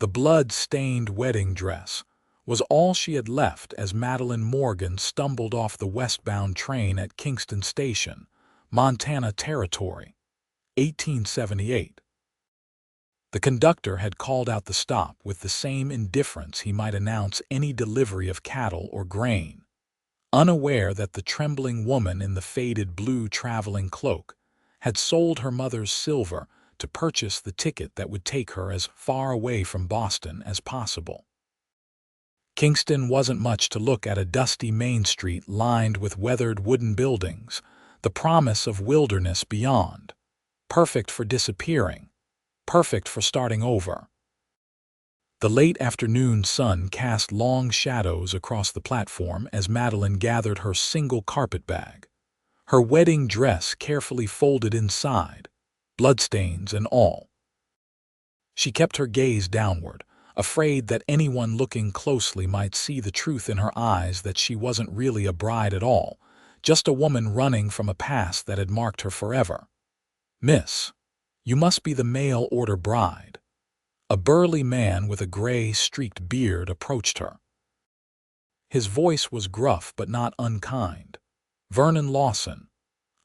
The blood-stained wedding dress was all she had left as Madeline Morgan stumbled off the westbound train at Kingston Station, Montana Territory, 1878. The conductor had called out the stop with the same indifference he might announce any delivery of cattle or grain, unaware that the trembling woman in the faded blue traveling cloak had sold her mother's silver to purchase the ticket that would take her as far away from Boston as possible. Kingston wasn't much to look at: a dusty main street lined with weathered wooden buildings, the promise of wilderness beyond, perfect for disappearing, perfect for starting over. The late afternoon sun cast long shadows across the platform as Madeline gathered her single carpet bag, her wedding dress carefully folded inside, bloodstains and all. She kept her gaze downward, afraid that anyone looking closely might see the truth in her eyes, that she wasn't really a bride at all, just a woman running from a past that had marked her forever. "Miss, you must be the mail-order bride." A burly man with a gray-streaked beard approached her. His voice was gruff but not unkind. "Vernon Lawson.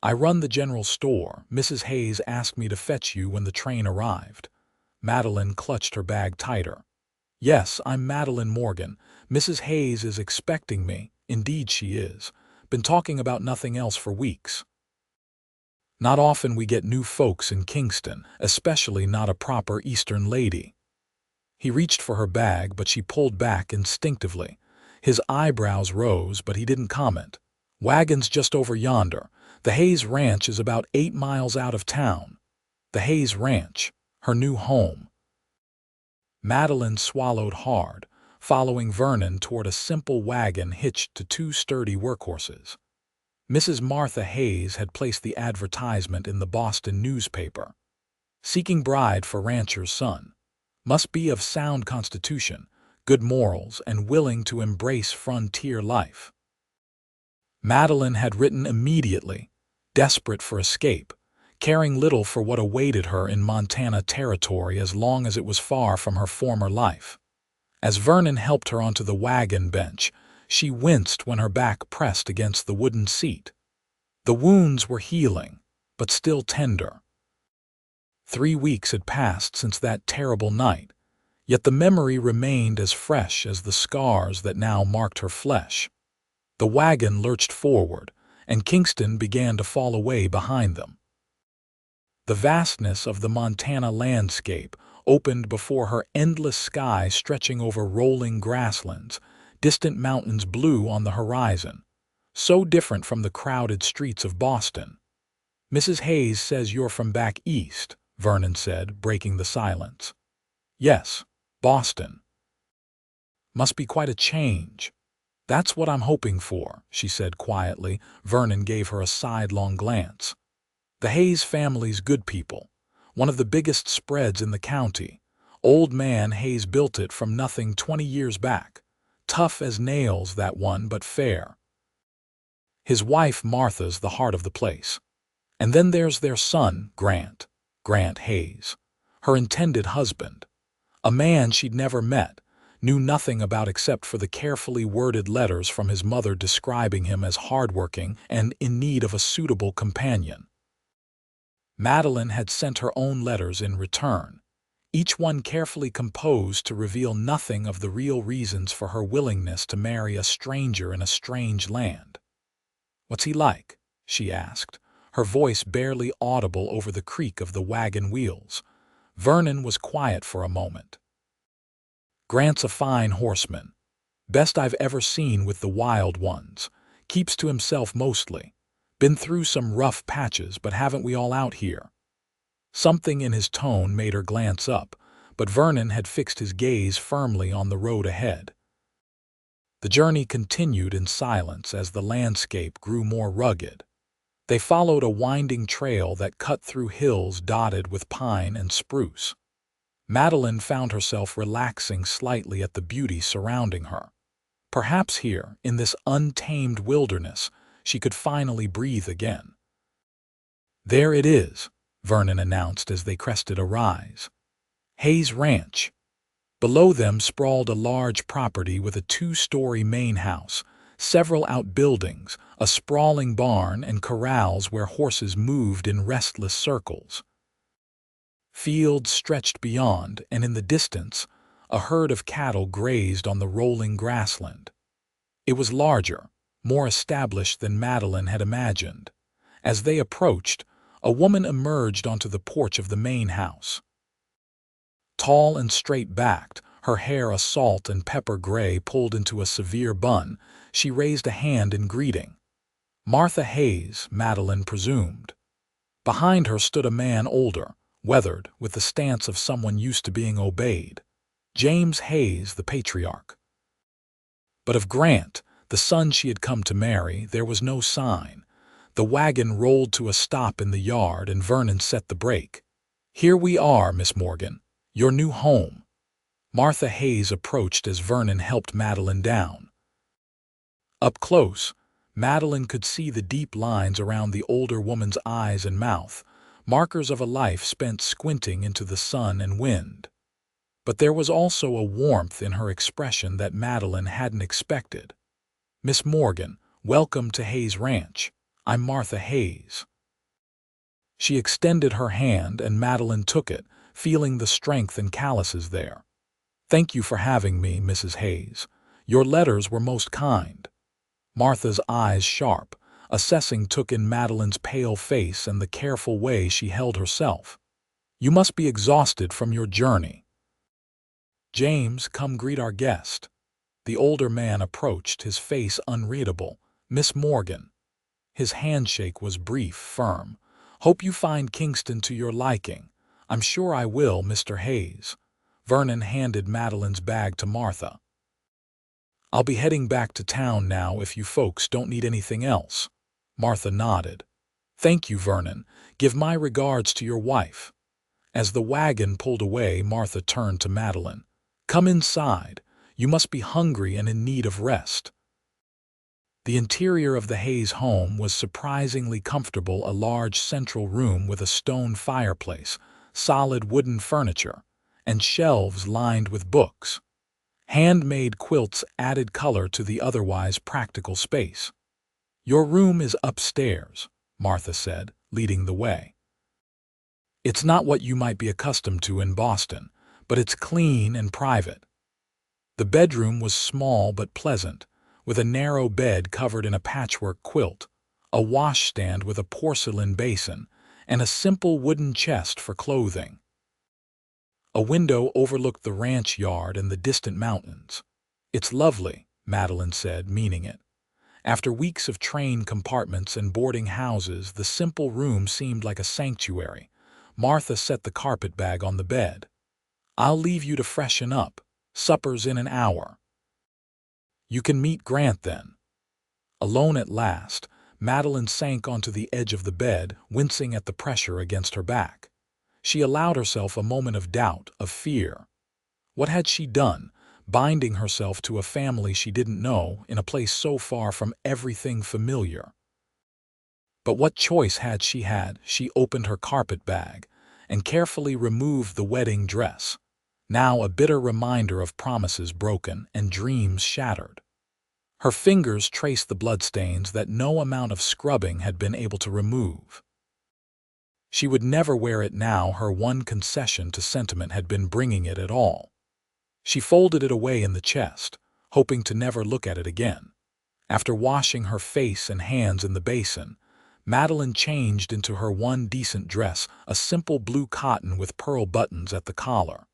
I run the general store. Mrs. Hayes asked me to fetch you when the train arrived." Madeline clutched her bag tighter. "Yes, I'm Madeline Morgan. Mrs. Hayes is expecting me." "Indeed she is. Been talking about nothing else for weeks." "Not often we get new folks in Kingston, especially not a proper Eastern lady." He reached for her bag, but she pulled back instinctively. His eyebrows rose, but he didn't comment. "Wagon's just over yonder. The Hayes Ranch is about 8 miles out of town." The Hayes Ranch, her new home. Madeline swallowed hard, following Vernon toward a simple wagon hitched to 2 sturdy workhorses. Mrs. Martha Hayes had placed the advertisement in the Boston newspaper. "Seeking bride for rancher's son. Must be of sound constitution, good morals, and willing to embrace frontier life." Madeline had written immediately, desperate for escape, caring little for what awaited her in Montana Territory as long as it was far from her former life. As Vernon helped her onto the wagon bench, she winced when her back pressed against the wooden seat. The wounds were healing, but still tender. 3 weeks had passed since that terrible night, yet the memory remained as fresh as the scars that now marked her flesh. The wagon lurched forward, and Kingston began to fall away behind them. The vastness of the Montana landscape opened before her, endless sky stretching over rolling grasslands, distant mountains blue on the horizon, so different from the crowded streets of Boston. "Mrs. Hayes says you're from back east," Vernon said, breaking the silence. "Yes, Boston. Must be quite a change." "That's what I'm hoping for," she said quietly. Vernon gave her a sidelong glance. "The Hayes family's good people. One of the biggest spreads in the county. Old man Hayes built it from nothing 20 years back. Tough as nails, that one, but fair. His wife Martha's the heart of the place. And then there's their son, Grant Hayes, her intended husband. A man she'd never met, knew nothing about except for the carefully worded letters from his mother describing him as hardworking and in need of a suitable companion. Madeline had sent her own letters in return, each one carefully composed to reveal nothing of the real reasons for her willingness to marry a stranger in a strange land. "What's he like?" she asked, her voice barely audible over the creak of the wagon wheels. Vernon was quiet for a moment. "Grant's a fine horseman. Best I've ever seen with the wild ones. Keeps to himself mostly. Been through some rough patches, but haven't we all out here?" Something in his tone made her glance up, but Vernon had fixed his gaze firmly on the road ahead. The journey continued in silence as the landscape grew more rugged. They followed a winding trail that cut through hills dotted with pine and spruce. Madeline found herself relaxing slightly at the beauty surrounding her. Perhaps here, in this untamed wilderness, she could finally breathe again. "There it is," Vernon announced as they crested a rise. "Hayes Ranch. Below them sprawled a large property with a two-story main house, several outbuildings, a sprawling barn, and corrals where horses moved in restless circles. Fields stretched beyond, and in the distance, a herd of cattle grazed on the rolling grassland. It was larger, more established than Madeline had imagined. As they approached, a woman emerged onto the porch of the main house. Tall and straight-backed, her hair a salt and pepper gray pulled into a severe bun, she raised a hand in greeting. Martha Hayes, Madeline presumed. Behind her stood a man older, weathered, with the stance of someone used to being obeyed. James Hayes, the patriarch. But of Grant, the son she had come to marry, there was no sign. The wagon rolled to a stop in the yard and Vernon set the brake. "Here we are, Miss Morgan, your new home." Martha Hayes approached as Vernon helped Madeline down. Up close, Madeline could see the deep lines around the older woman's eyes and mouth, markers of a life spent squinting into the sun and wind. But there was also a warmth in her expression that Madeline hadn't expected. "Miss Morgan, welcome to Hayes Ranch. I'm Martha Hayes." She extended her hand and Madeline took it, feeling the strength and calluses there. "Thank you for having me, Mrs. Hayes. Your letters were most kind." Martha's eyes sharp, assessing took in Madeline's pale face and the careful way she held herself. "You must be exhausted from your journey. James, come greet our guest." The older man approached, his face unreadable. "Miss Morgan." His handshake was brief, firm. "Hope you find Kingston to your liking." "I'm sure I will, Mr. Hayes." Vernon handed Madeline's bag to Martha. "I'll be heading back to town now if you folks don't need anything else." Martha nodded. "Thank you, Vernon. Give my regards to your wife." As the wagon pulled away, Martha turned to Madeline. "Come inside. You must be hungry and in need of rest." The interior of the Hayes home was surprisingly comfortable, a large central room with a stone fireplace, solid wooden furniture, and shelves lined with books. Handmade quilts added color to the otherwise practical space. "Your room is upstairs," Martha said, leading the way. "It's not what you might be accustomed to in Boston, but it's clean and private." The bedroom was small but pleasant, with a narrow bed covered in a patchwork quilt, a washstand with a porcelain basin, and a simple wooden chest for clothing. A window overlooked the ranch yard and the distant mountains. "It's lovely," Madeline said, meaning it. After weeks of train compartments and boarding houses, the simple room seemed like a sanctuary. Martha set the carpet bag on the bed. "I'll leave you to freshen up. Supper's in an hour." "You can meet Grant then." Alone at last, Madeline sank onto the edge of the bed, wincing at the pressure against her back. She allowed herself a moment of doubt, of fear. What had she done, binding herself to a family she didn't know, in a place so far from everything familiar? But what choice had she had? She opened her carpet bag and carefully removed the wedding dress, now a bitter reminder of promises broken and dreams shattered. Her fingers traced the bloodstains that no amount of scrubbing had been able to remove. She would never wear it now. Her one concession to sentiment had been bringing it at all. She folded it away in the chest, hoping to never look at it again. After washing her face and hands in the basin, Madeline changed into her one decent dress, a simple blue cotton with pearl buttons at the collar.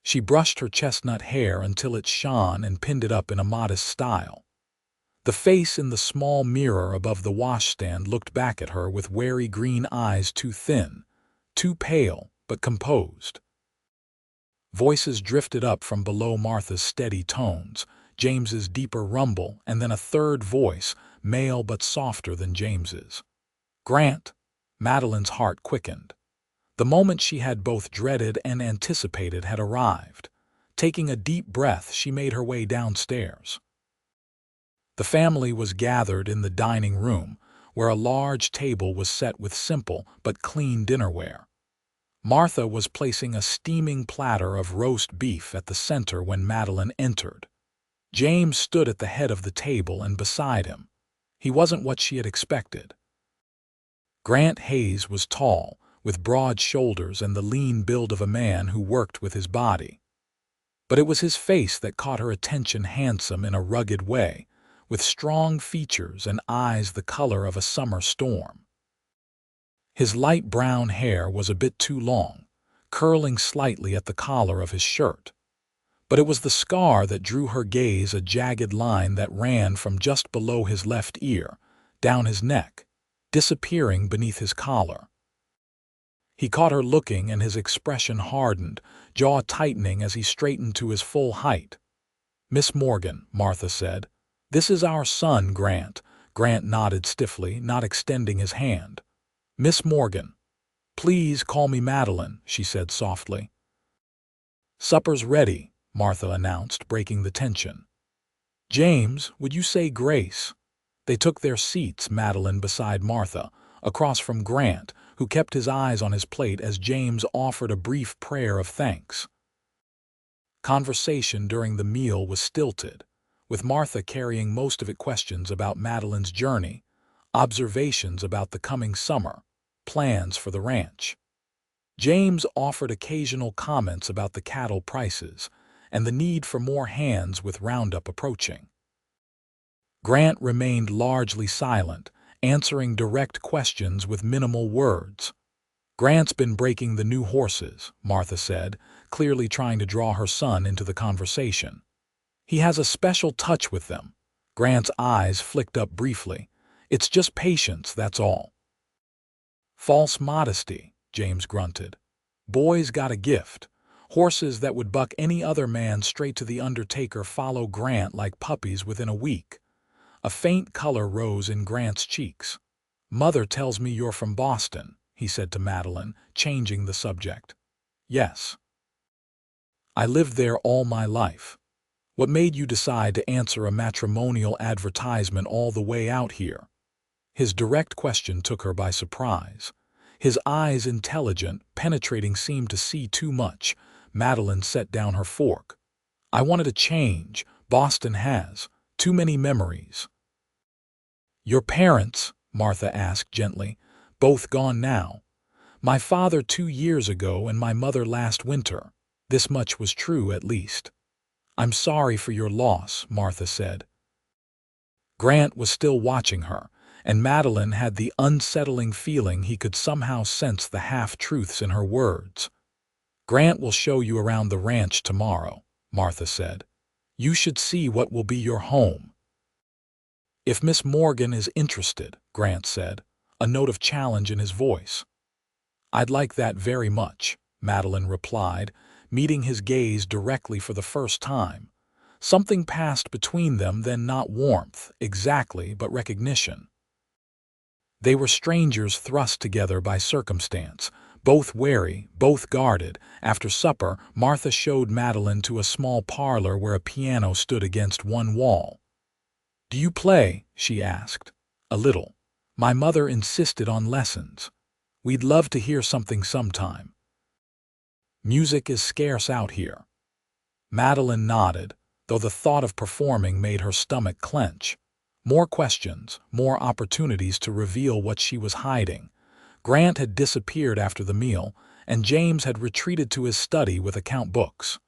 She brushed her chestnut hair until it shone and pinned it up in a modest style. The face in the small mirror above the washstand looked back at her with wary green eyes, too thin, too pale, but composed. Voices drifted up from below, Martha's steady tones, James's deeper rumble, and then a third voice, male but softer than James's. "Grant." Madeline's heart quickened. The moment she had both dreaded and anticipated had arrived. Taking a deep breath, she made her way downstairs. The family was gathered in the dining room, where a large table was set with simple but clean dinnerware. Martha was placing a steaming platter of roast beef at the center when Madeline entered. James stood at the head of the table and beside him. He wasn't what she had expected. Grant Hayes was tall, with broad shoulders and the lean build of a man who worked with his body. But it was his face that caught her attention, handsome in a rugged way, with strong features and eyes the color of a summer storm. His light brown hair was a bit too long, curling slightly at the collar of his shirt. But it was the scar that drew her gaze, a jagged line that ran from just below his left ear, down his neck, disappearing beneath his collar. He caught her looking and his expression hardened, jaw tightening as he straightened to his full height. "Miss Morgan," Martha said. "This is our son, Grant." Grant nodded stiffly, not extending his hand. "Miss Morgan." "Please call me Madeline," she said softly. "Supper's ready," Martha announced, breaking the tension. "James, would you say grace?" They took their seats, Madeline beside Martha, across from Grant, who kept his eyes on his plate as James offered a brief prayer of thanks. Conversation during the meal was stilted, with Martha carrying most of it questions about Madeline's journey, observations about the coming summer, plans for the ranch. James offered occasional comments about the cattle prices and the need for more hands with Roundup approaching. Grant remained largely silent, answering direct questions with minimal words. "Grant's been breaking the new horses," Martha said, clearly trying to draw her son into the conversation. "He has a special touch with them." Grant's eyes flicked up briefly. "It's just patience, that's all." "False modesty," James grunted. "Boy's got a gift. Horses that would buck any other man straight to the undertaker follow Grant like puppies within a week." A faint color rose in Grant's cheeks. "Mother tells me you're from Boston," he said to Madeline, changing the subject. "Yes. I lived there all my life. What made you decide to answer a matrimonial advertisement all the way out here?" His direct question took her by surprise. His eyes, intelligent, penetrating, seemed to see too much. Madeline set down her fork. "I wanted a change. Boston has too many memories." "Your parents?" Martha asked gently. "Both gone now. My father 2 years ago and my mother last winter." This much was true, at least. "I'm sorry for your loss," Martha said. Grant was still watching her, and Madeline had the unsettling feeling he could somehow sense the half-truths in her words. "Grant will show you around the ranch tomorrow," Martha said. "You should see what will be your home." "If Miss Morgan is interested," Grant said, a note of challenge in his voice. "I'd like that very much," Madeline replied, meeting his gaze directly for the first time. Something passed between them then, not warmth, exactly, but recognition. They were strangers thrust together by circumstance, both wary, both guarded. After supper, Martha showed Madeline to a small parlor where a piano stood against one wall. "Do you play?" she asked. "A little. My mother insisted on lessons. We'd love to hear something sometime." "Music is scarce out here." Madeline nodded, though the thought of performing made her stomach clench. More questions, more opportunities to reveal what she was hiding. Grant had disappeared after the meal, and James had retreated to his study with account books.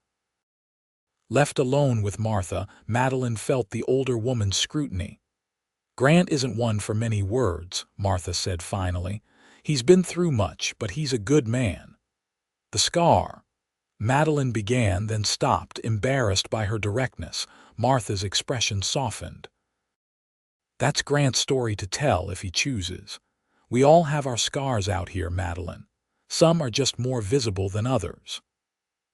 Left alone with Martha, Madeline felt the older woman's scrutiny. "Grant isn't one for many words," Martha said finally. "He's been through much, but he's a good man." "The scar," Madeline began, then stopped, embarrassed by her directness. Martha's expression softened. "That's Grant's story to tell if he chooses. We all have our scars out here, Madeline. Some are just more visible than others."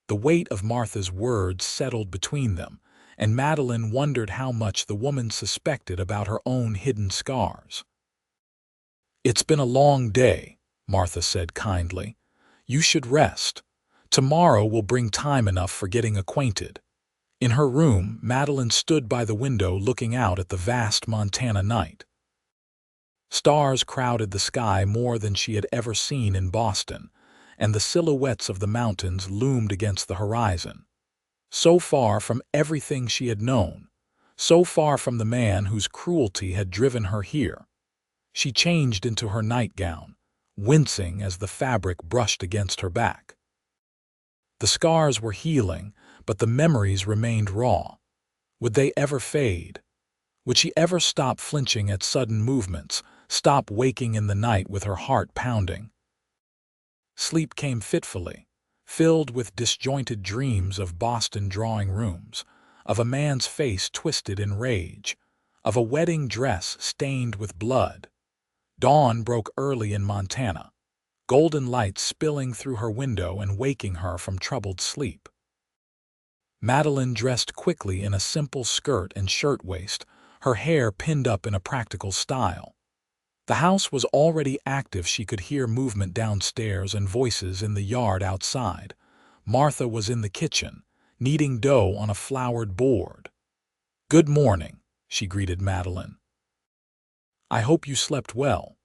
The weight of Martha's words settled between them, and Madeline wondered how much the woman suspected about her own hidden scars. "It's been a long day," Martha said kindly. "You should rest. Tomorrow will bring time enough for getting acquainted." In her room, Madeline stood by the window looking out at the vast Montana night. Stars crowded the sky more than she had ever seen in Boston, and the silhouettes of the mountains loomed against the horizon. So far from everything she had known, so far from the man whose cruelty had driven her here. She changed into her nightgown, wincing as the fabric brushed against her back. The scars were healing, but the memories remained raw. Would they ever fade? Would she ever stop flinching at sudden movements, stop waking in the night with her heart pounding? Sleep came fitfully, filled with disjointed dreams of Boston drawing rooms, of a man's face twisted in rage, of a wedding dress stained with blood. Dawn broke early in Montana, golden light spilling through her window and waking her from troubled sleep. Madeline dressed quickly in a simple skirt and shirtwaist, her hair pinned up in a practical style. The house was already active. She could hear movement downstairs and voices in the yard outside. Martha was in the kitchen, kneading dough on a floured board. "Good morning," she greeted Madeline. "I hope you slept well."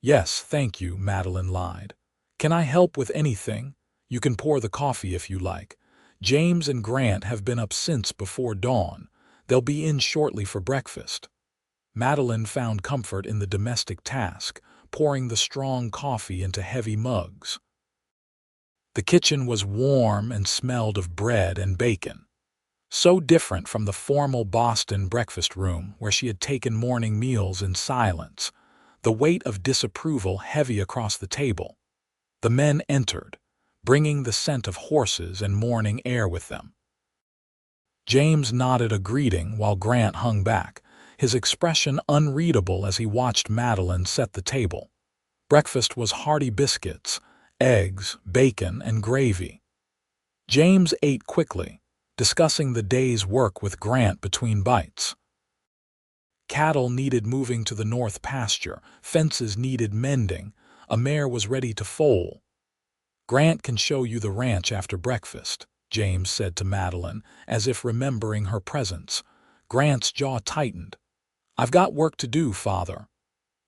"Yes, thank you," Madeline lied. "Can I help with anything? You can pour the coffee if you like. James and Grant have been up since before dawn. They'll be in shortly for breakfast." Madeline found comfort in the domestic task, pouring the strong coffee into heavy mugs. The kitchen was warm and smelled of bread and bacon. So different from the formal Boston breakfast room where she had taken morning meals in silence, the weight of disapproval heavy across the table. The men entered, bringing the scent of horses and morning air with them. James nodded a greeting while Grant hung back, his expression unreadable as he watched Madeline set the table. Breakfast was hearty biscuits, eggs, bacon, and gravy. James ate quickly, discussing the day's work with Grant between bites. Cattle needed moving to the north pasture, fences needed mending, a mare was ready to foal. "Grant can show you the ranch after breakfast," James said to Madeline, as if remembering her presence. Grant's jaw tightened. "I've got work to do, Father."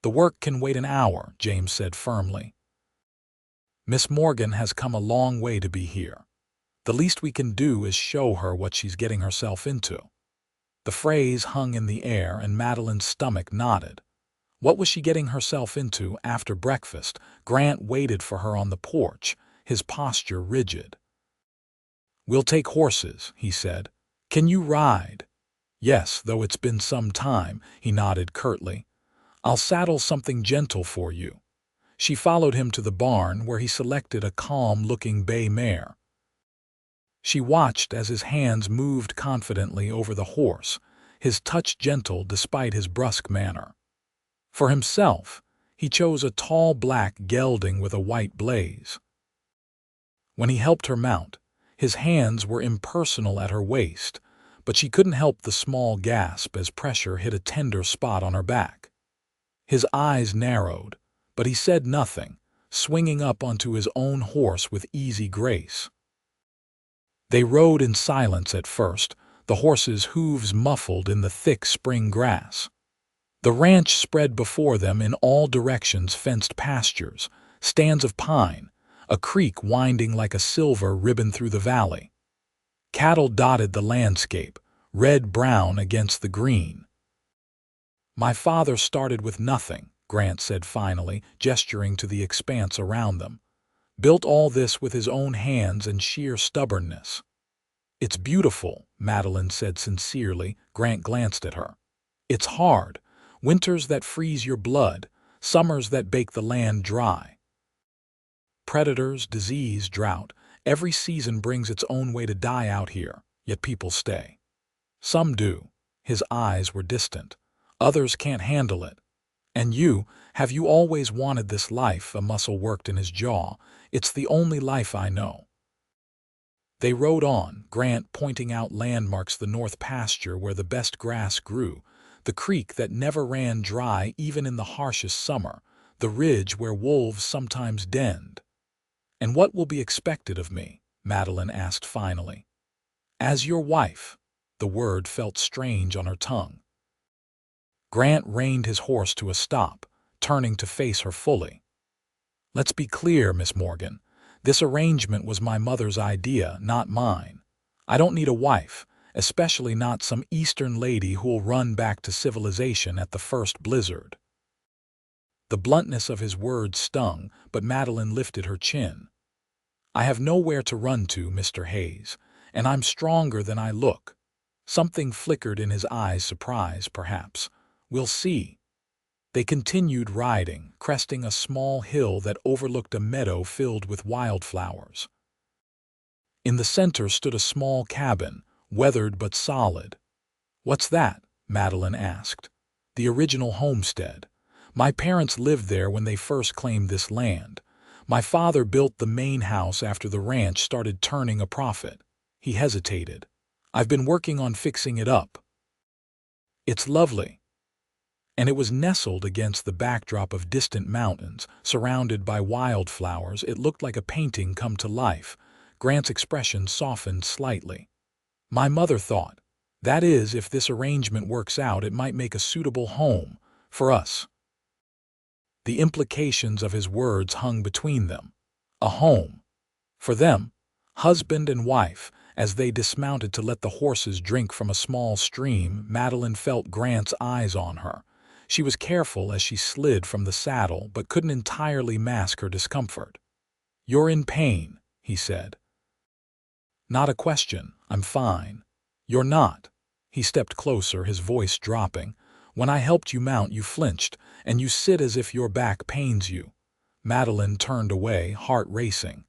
"The work can wait an hour," James said firmly. "Miss Morgan has come a long way to be here. The least we can do is show her what she's getting herself into." The phrase hung in the air and Madeline's stomach knotted. What was she getting herself into after breakfast? Grant waited for her on the porch, his posture rigid. "We'll take horses," he said. "Can you ride?" "Yes, though it's been some time," he nodded curtly. "I'll saddle something gentle for you." She followed him to the barn where he selected a calm-looking bay mare. She watched as his hands moved confidently over the horse, his touch gentle despite his brusque manner. For himself, he chose a tall black gelding with a white blaze. When he helped her mount, his hands were impersonal at her waist, but she couldn't help the small gasp as pressure hit a tender spot on her back. His eyes narrowed, but he said nothing, swinging up onto his own horse with easy grace. They rode in silence at first, the horse's hooves muffled in the thick spring grass. The ranch spread before them in all directions, fenced pastures, stands of pine, a creek winding like a silver ribbon through the valley. Cattle dotted the landscape, red-brown against the green. "My father started with nothing," Grant said finally, gesturing to the expanse around them. "Built all this with his own hands and sheer stubbornness." "It's beautiful," Madeline said sincerely. Grant glanced at her. "It's hard. Winters that freeze your blood, summers that bake the land dry. Predators, disease, drought, every season brings its own way to die out here, yet people stay. Some do." His eyes were distant. "Others can't handle it. And you, have you always wanted this life?" A muscle worked in his jaw. "It's the only life I know." They rode on, Grant pointing out landmarks, the north pasture where the best grass grew, the creek that never ran dry even in the harshest summer, the ridge where wolves sometimes denned. "And what will be expected of me?" Madeline asked finally. "As your wife." The word felt strange on her tongue. Grant reined his horse to a stop, turning to face her fully. "Let's be clear, Miss Morgan. This arrangement was my mother's idea, not mine. I don't need a wife, especially not some Eastern lady who'll run back to civilization at the first blizzard." The bluntness of his words stung, but Madeline lifted her chin. "I have nowhere to run to, Mr. Hayes, and I'm stronger than I look." Something flickered in his eyes, surprise, perhaps. "We'll see." They continued riding, cresting a small hill that overlooked a meadow filled with wildflowers. In the center stood a small cabin, weathered but solid. "What's that?" Madeline asked. "The original homestead. My parents lived there when they first claimed this land. My father built the main house after the ranch started turning a profit." He hesitated. "I've been working on fixing it up." "It's lovely." And it was nestled against the backdrop of distant mountains, surrounded by wildflowers. It looked like a painting come to life. Grant's expression softened slightly. "My mother thought, that is, if this arrangement works out, it might make a suitable home for us." The implications of his words hung between them. A home. For them, husband and wife. As they dismounted to let the horses drink from a small stream, Madeline felt Grant's eyes on her. She was careful as she slid from the saddle, but couldn't entirely mask her discomfort. "You're in pain," he said. "Not a question. I'm fine." "You're not." He stepped closer, his voice dropping. "When I helped you mount, you flinched, and you sit as if your back pains you." Madeline turned away, heart racing.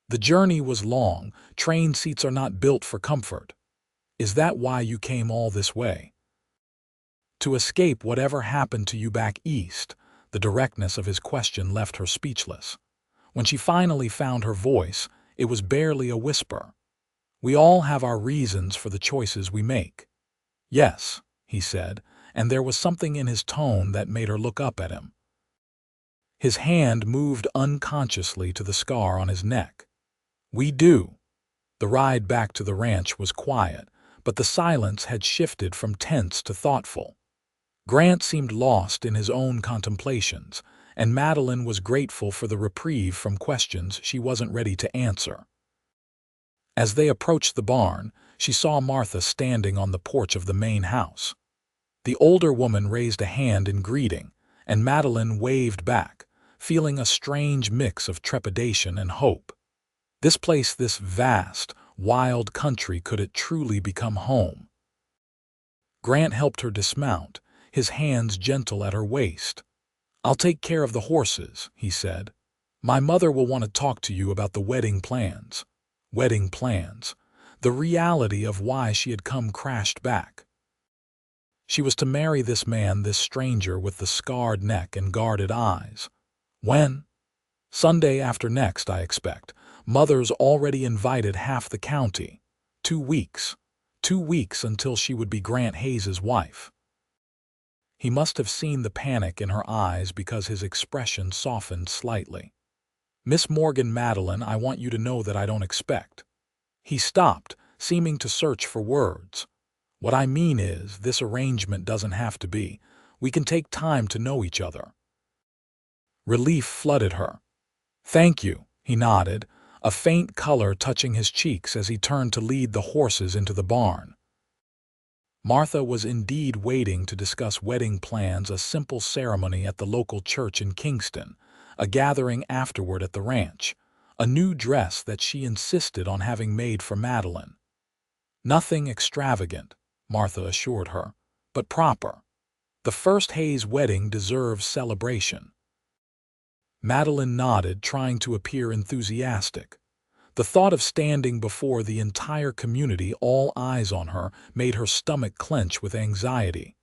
"The journey was long. Train seats are not built for comfort." "Is that why you came all this way?" "To escape whatever happened to you back east." The directness of his question left her speechless. When she finally found her voice, it was barely a whisper. "We all have our reasons for the choices we make." "Yes," he said, and there was something in his tone that made her look up at him. His hand moved unconsciously to the scar on his neck. "We do." The ride back to the ranch was quiet, but the silence had shifted from tense to thoughtful. Grant seemed lost in his own contemplations, and Madeline was grateful for the reprieve from questions she wasn't ready to answer. As they approached the barn, she saw Martha standing on the porch of the main house. The older woman raised a hand in greeting, and Madeline waved back, feeling a strange mix of trepidation and hope. This place, this vast, wild country, could it truly become home? Grant helped her dismount, his hands gentle at her waist. "I'll take care of the horses," he said. "My mother will want to talk to you about the wedding plans." Wedding plans. The reality of why she had come crashed back. She was to marry this man, this stranger with the scarred neck and guarded eyes. "When?" "Sunday after next, I expect. Mother's already invited half the county. 2 weeks. 2 weeks until she would be Grant Hayes's wife." He must have seen the panic in her eyes because his expression softened slightly. "Miss Morgan, Madeline, I want you to know that I don't expect." He stopped, seeming to search for words. "What I mean is, this arrangement doesn't have to be. We can take time to know each other." Relief flooded her. "Thank you," he nodded, a faint color touching his cheeks as he turned to lead the horses into the barn. Martha was indeed waiting to discuss wedding plans, a simple ceremony at the local church in Kingston, a gathering afterward at the ranch, a new dress that she insisted on having made for Madeline. "Nothing extravagant," Martha assured her, "but proper. The first Hayes wedding deserves celebration." Madeline nodded, trying to appear enthusiastic. The thought of standing before the entire community, all eyes on her, made her stomach clench with anxiety.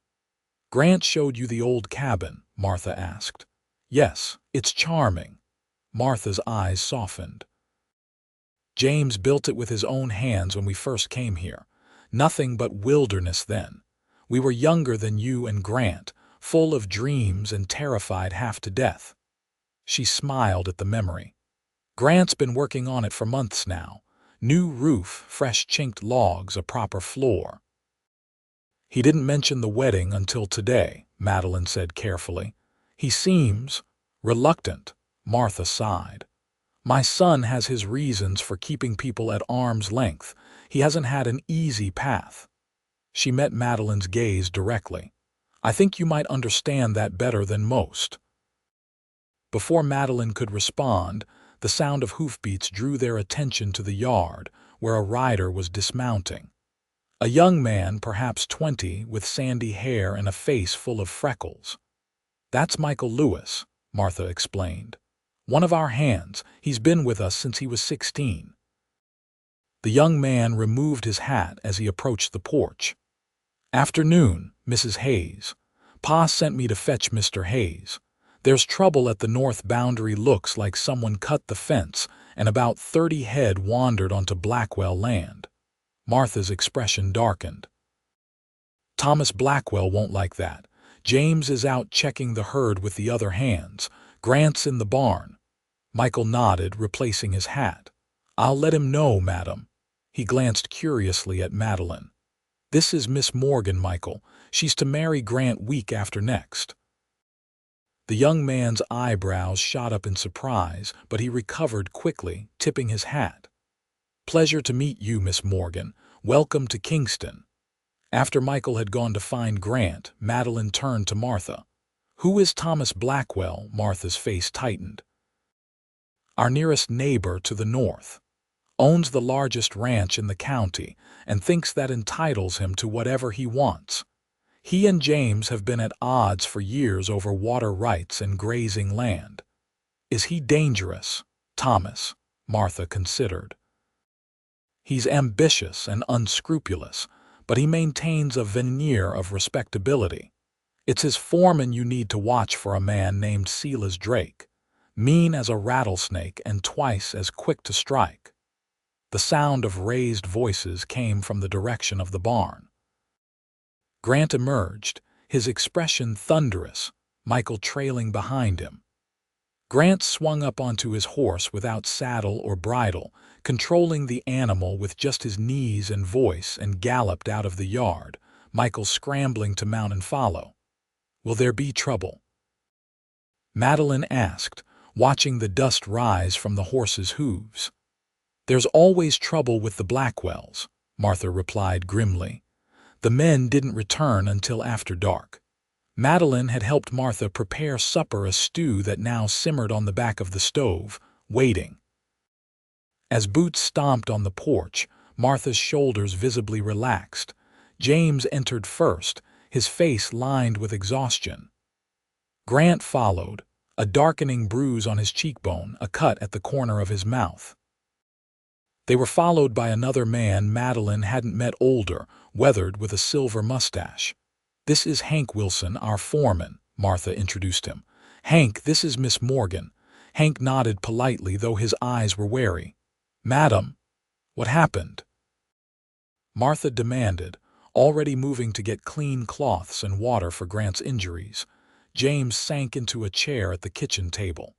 "Grant showed you the old cabin?" Martha asked. "Yes, it's charming." Martha's eyes softened. "James built it with his own hands when we first came here. Nothing but wilderness then. We were younger than you and Grant, full of dreams and terrified half to death." She smiled at the memory. "Grant's been working on it for months now. New roof, fresh chinked logs, a proper floor." "He didn't mention the wedding until today," Madeline said carefully. "He seems reluctant." Martha sighed. My son has his reasons for keeping people at arm's length. He hasn't had an easy path." She met Madeline's gaze directly. "I think you might understand that better than most." Before Madeline could respond, the sound of hoofbeats drew their attention to the yard, where a rider was dismounting. A young man, perhaps 20, with sandy hair and a face full of freckles. "That's Michael Lewis," Martha explained. "One of our hands. He's been with us since he was 16. The young man removed his hat as he approached the porch. "Afternoon, Mrs. Hayes. Pa sent me to fetch Mr. Hayes. There's trouble at the north boundary. Looks like someone cut the fence, and about 30 head wandered onto Blackwell land." Martha's expression darkened. "Thomas Blackwell won't like that. James is out checking the herd with the other hands. Grant's in the barn." Michael nodded, replacing his hat. "I'll let him know, madam." He glanced curiously at Madeline. "This is Miss Morgan, Michael. She's to marry Grant week after next." The young man's eyebrows shot up in surprise, but he recovered quickly, tipping his hat. "Pleasure to meet you, Miss Morgan. Welcome to Kingston." After Michael had gone to find Grant, Madeline turned to Martha. "Who is Thomas Blackwell?" Martha's face tightened. "Our nearest neighbor to the north. Owns the largest ranch in the county and thinks that entitles him to whatever he wants. He and James have been at odds for years over water rights and grazing land." "Is he dangerous, Thomas?" Martha considered. "He's ambitious and unscrupulous, but he maintains a veneer of respectability. It's his foreman you need to watch for, a man named Silas Drake. Mean as a rattlesnake and twice as quick to strike." The sound of raised voices came from the direction of the barn. Grant emerged, his expression thunderous, Michael trailing behind him. Grant swung up onto his horse without saddle or bridle, controlling the animal with just his knees and voice, and galloped out of the yard, Michael scrambling to mount and follow. "Will there be trouble?" Madeline asked, watching the dust rise from the horse's hooves. "There's always trouble with the Blackwells," Martha replied grimly. "The men didn't return until after dark." Madeline had helped Martha prepare supper, a stew that now simmered on the back of the stove, waiting. As boots stomped on the porch, Martha's shoulders visibly relaxed. James entered first, his face lined with exhaustion. Grant followed, a darkening bruise on his cheekbone, a cut at the corner of his mouth. They were followed by another man Madeline hadn't met, older, weathered, with a silver mustache. "This is Hank Wilson, our foreman," Martha introduced him. "Hank, this is Miss Morgan." Hank nodded politely, though his eyes were wary. "Madam, what happened?" Martha demanded, already moving to get clean cloths and water for Grant's injuries. James sank into a chair at the kitchen table.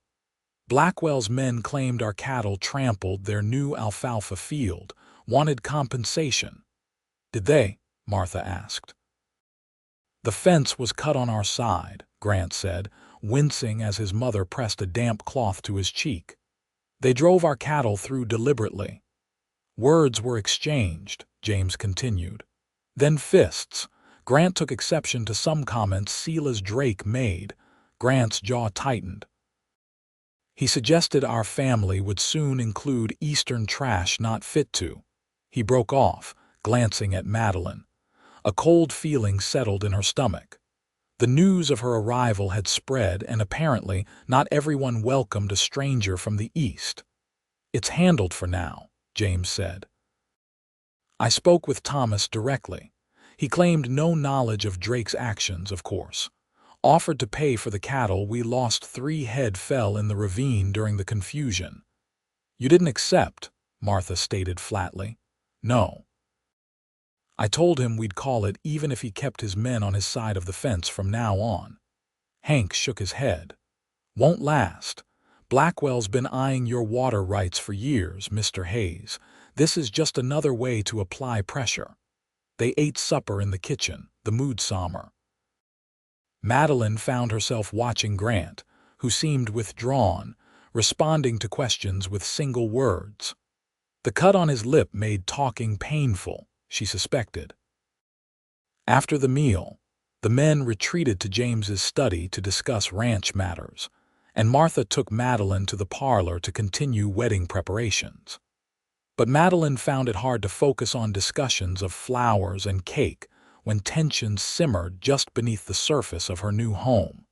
"Blackwell's men claimed our cattle trampled their new alfalfa field, wanted compensation." "Did they?" Martha asked. "The fence was cut on our side," Grant said, wincing as his mother pressed a damp cloth to his cheek. "They drove our cattle through deliberately." "Words were exchanged," James continued. "Then fists." Grant took exception to some comments Silas Drake made. Grant's jaw tightened. "He suggested our family would soon include Eastern trash not fit to." He broke off, glancing at Madeline. A cold feeling settled in her stomach. The news of her arrival had spread, and apparently not everyone welcomed a stranger from the East. "It's handled for now," James said. "I spoke with Thomas directly. He claimed no knowledge of Drake's actions, of course. Offered to pay for the cattle we lost. 3 head fell in the ravine during the confusion." "You didn't accept," Martha stated flatly. "No. I told him we'd call it even if he kept his men on his side of the fence from now on." Hank shook his head. "Won't last. Blackwell's been eyeing your water rights for years, Mr. Hayes. This is just another way to apply pressure." They ate supper in the kitchen, the mood somber. Madeline found herself watching Grant, who seemed withdrawn, responding to questions with single words. The cut on his lip made talking painful, she suspected. After the meal, the men retreated to James's study to discuss ranch matters, and Martha took Madeline to the parlor to continue wedding preparations. But Madeline found it hard to focus on discussions of flowers and cake when tensions simmered just beneath the surface of her new home.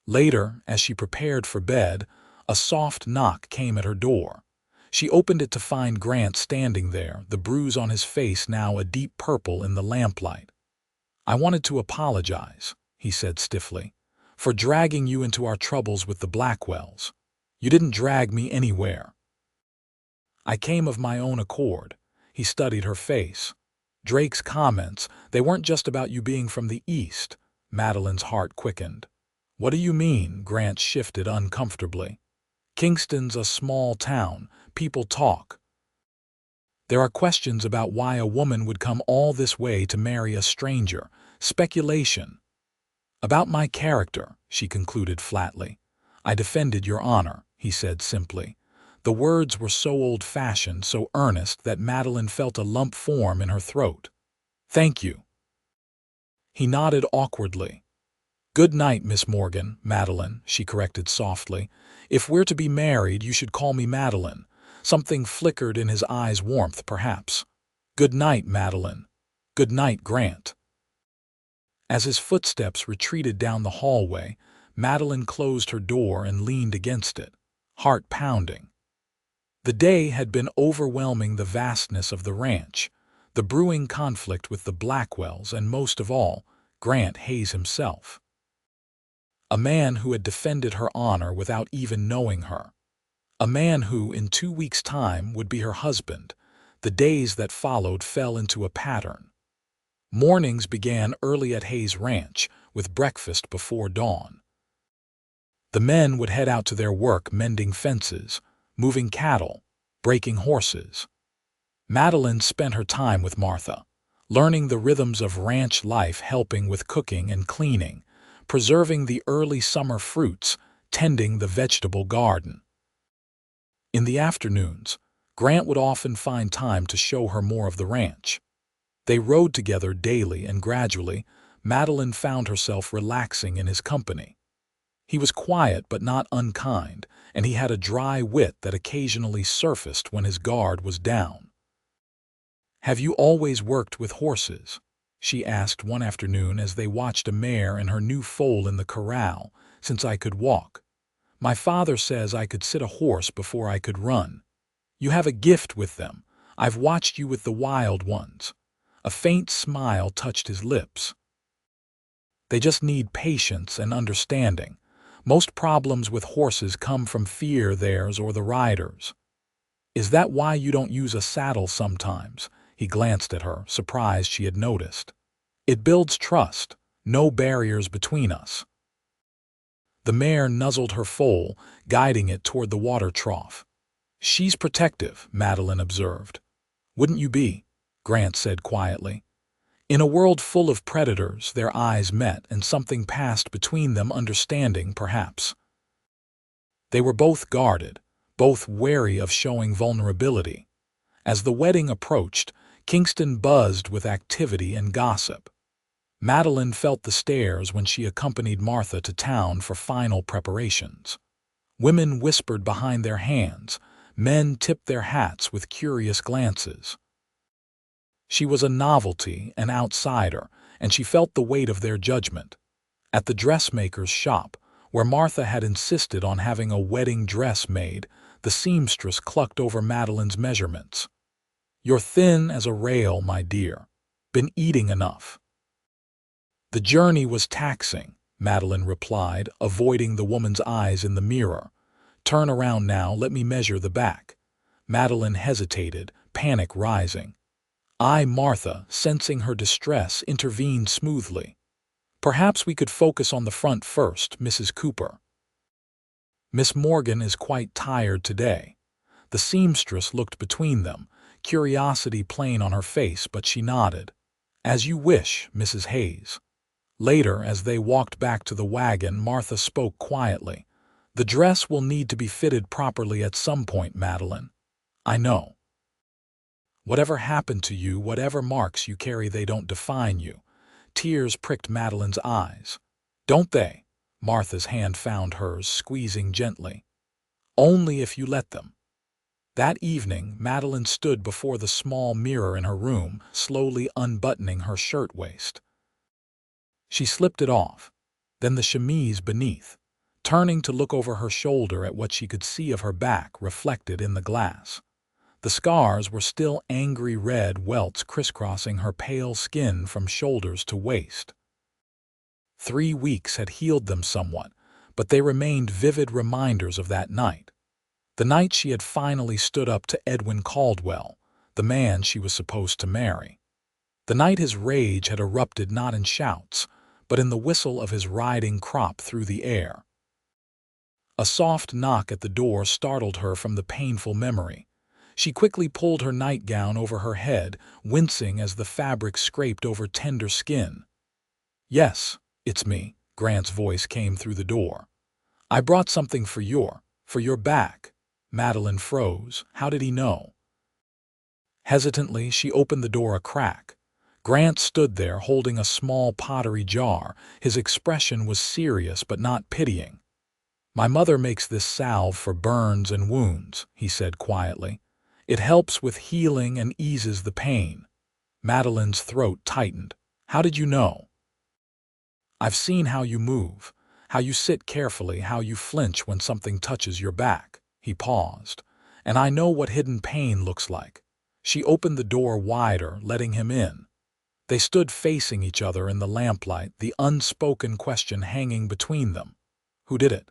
Later, as she prepared for bed, a soft knock came at her door. She opened it to find Grant standing there, the bruise on his face now a deep purple in the lamplight. "I wanted to apologize," he said stiffly, "for dragging you into our troubles with the Blackwells. You didn't drag me anywhere. I came of my own accord." He studied her face. "Drake's comments, they weren't just about you being from the East." Madeline's heart quickened. "What do you mean?" Grant shifted uncomfortably. "Kingston's a small town. People talk. There are questions about why a woman would come all this way to marry a stranger. Speculation. About my character," she concluded flatly. "I defended your honor," he said simply. The words were so old-fashioned, so earnest, that Madeline felt a lump form in her throat. "Thank you." He nodded awkwardly. "Good night, Miss Morgan." "Madeline," she corrected softly. "If we're to be married, you should call me Madeline." Something flickered in his eyes' warmth, perhaps. "Good night, Madeline." "Good night, Grant." As his footsteps retreated down the hallway, Madeline closed her door and leaned against it, heart pounding. The day had been overwhelming, the vastness of the ranch, the brewing conflict with the Blackwells, and most of all, Grant Hayes himself. A man who had defended her honor without even knowing her. A man who, in 2 weeks' time, would be her husband. The days that followed fell into a pattern. Mornings began early at Hayes Ranch, with breakfast before dawn. The men would head out to their work mending fences, moving cattle, breaking horses. Madeline spent her time with Martha, learning the rhythms of ranch life, helping with cooking and cleaning, preserving the early summer fruits, tending the vegetable garden. In the afternoons, Grant would often find time to show her more of the ranch. They rode together daily, and gradually, Madeline found herself relaxing in his company. He was quiet but not unkind, and he had a dry wit that occasionally surfaced when his guard was down. "Have you always worked with horses?" she asked one afternoon as they watched a mare and her new foal in the corral. "Since I could walk. My father says I could sit a horse before I could run. You have a gift with them. I've watched you with the wild ones." A faint smile touched his lips. "They just need patience and understanding. Most problems with horses come from fear, theirs or the rider's." "Is that why you don't use a saddle sometimes?" He glanced at her, surprised she had noticed. "It builds trust. No barriers between us." The mare nuzzled her foal, guiding it toward the water trough. "She's protective," Madeline observed. "Wouldn't you be?" Grant said quietly. In a world full of predators, their eyes met, and something passed between them, understanding, perhaps. They were both guarded, both wary of showing vulnerability. As the wedding approached, Kingston buzzed with activity and gossip. Madeline felt the stares when she accompanied Martha to town for final preparations. Women whispered behind their hands, men tipped their hats with curious glances. She was a novelty, an outsider, and she felt the weight of their judgment. At the dressmaker's shop, where Martha had insisted on having a wedding dress made, the seamstress clucked over Madeline's measurements. "You're thin as a rail, my dear. Been eating enough." "The journey was taxing," Madeline replied, avoiding the woman's eyes in the mirror. "Turn around now, let me measure the back." Madeline hesitated, panic rising. Martha, sensing her distress, intervened smoothly. "Perhaps we could focus on the front first, Mrs. Cooper. Miss Morgan is quite tired today." The seamstress looked between them, curiosity plain on her face, but she nodded. "As you wish, Mrs. Hayes." Later, as they walked back to the wagon, Martha spoke quietly. The dress will need to be fitted properly at some point, Madeline. I know. Whatever happened to you, whatever marks you carry, they don't define you. Tears pricked Madeline's eyes. Don't they? Martha's hand found hers, squeezing gently. Only if you let them. That evening, Madeline stood before the small mirror in her room, slowly unbuttoning her shirtwaist. She slipped it off, then the chemise beneath, turning to look over her shoulder at what she could see of her back reflected in the glass. The scars were still angry red welts crisscrossing her pale skin from shoulders to waist. 3 weeks had healed them somewhat, but they remained vivid reminders of that night. The night she had finally stood up to Edwin Caldwell, the man she was supposed to marry. The night his rage had erupted not in shouts, but in the whistle of his riding crop through the air. A soft knock at the door startled her from the painful memory. She quickly pulled her nightgown over her head, wincing as the fabric scraped over tender skin. "Yes, it's me," Grant's voice came through the door. "I brought something for your back." Madeline froze. How did he know? Hesitantly, she opened the door a crack. Grant stood there holding a small pottery jar. His expression was serious but not pitying. "My mother makes this salve for burns and wounds," he said quietly. "It helps with healing and eases the pain." Madeline's throat tightened. "How did you know?" "I've seen how you move, how you sit carefully, how you flinch when something touches your back." He paused. "And I know what hidden pain looks like." She opened the door wider, letting him in. They stood facing each other in the lamplight, the unspoken question hanging between them. "Who did it?"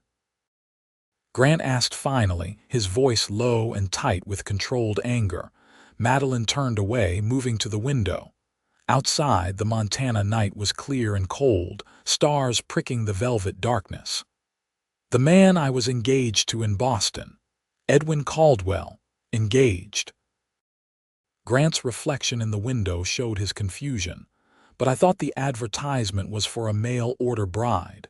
Grant asked finally, his voice low and tight with controlled anger. Madeline turned away, moving to the window. Outside, the Montana night was clear and cold, stars pricking the velvet darkness. "The man I was engaged to in Boston. Edwin Caldwell. Engaged." Grant's reflection in the window showed his confusion. "But I thought the advertisement was for a mail-order bride."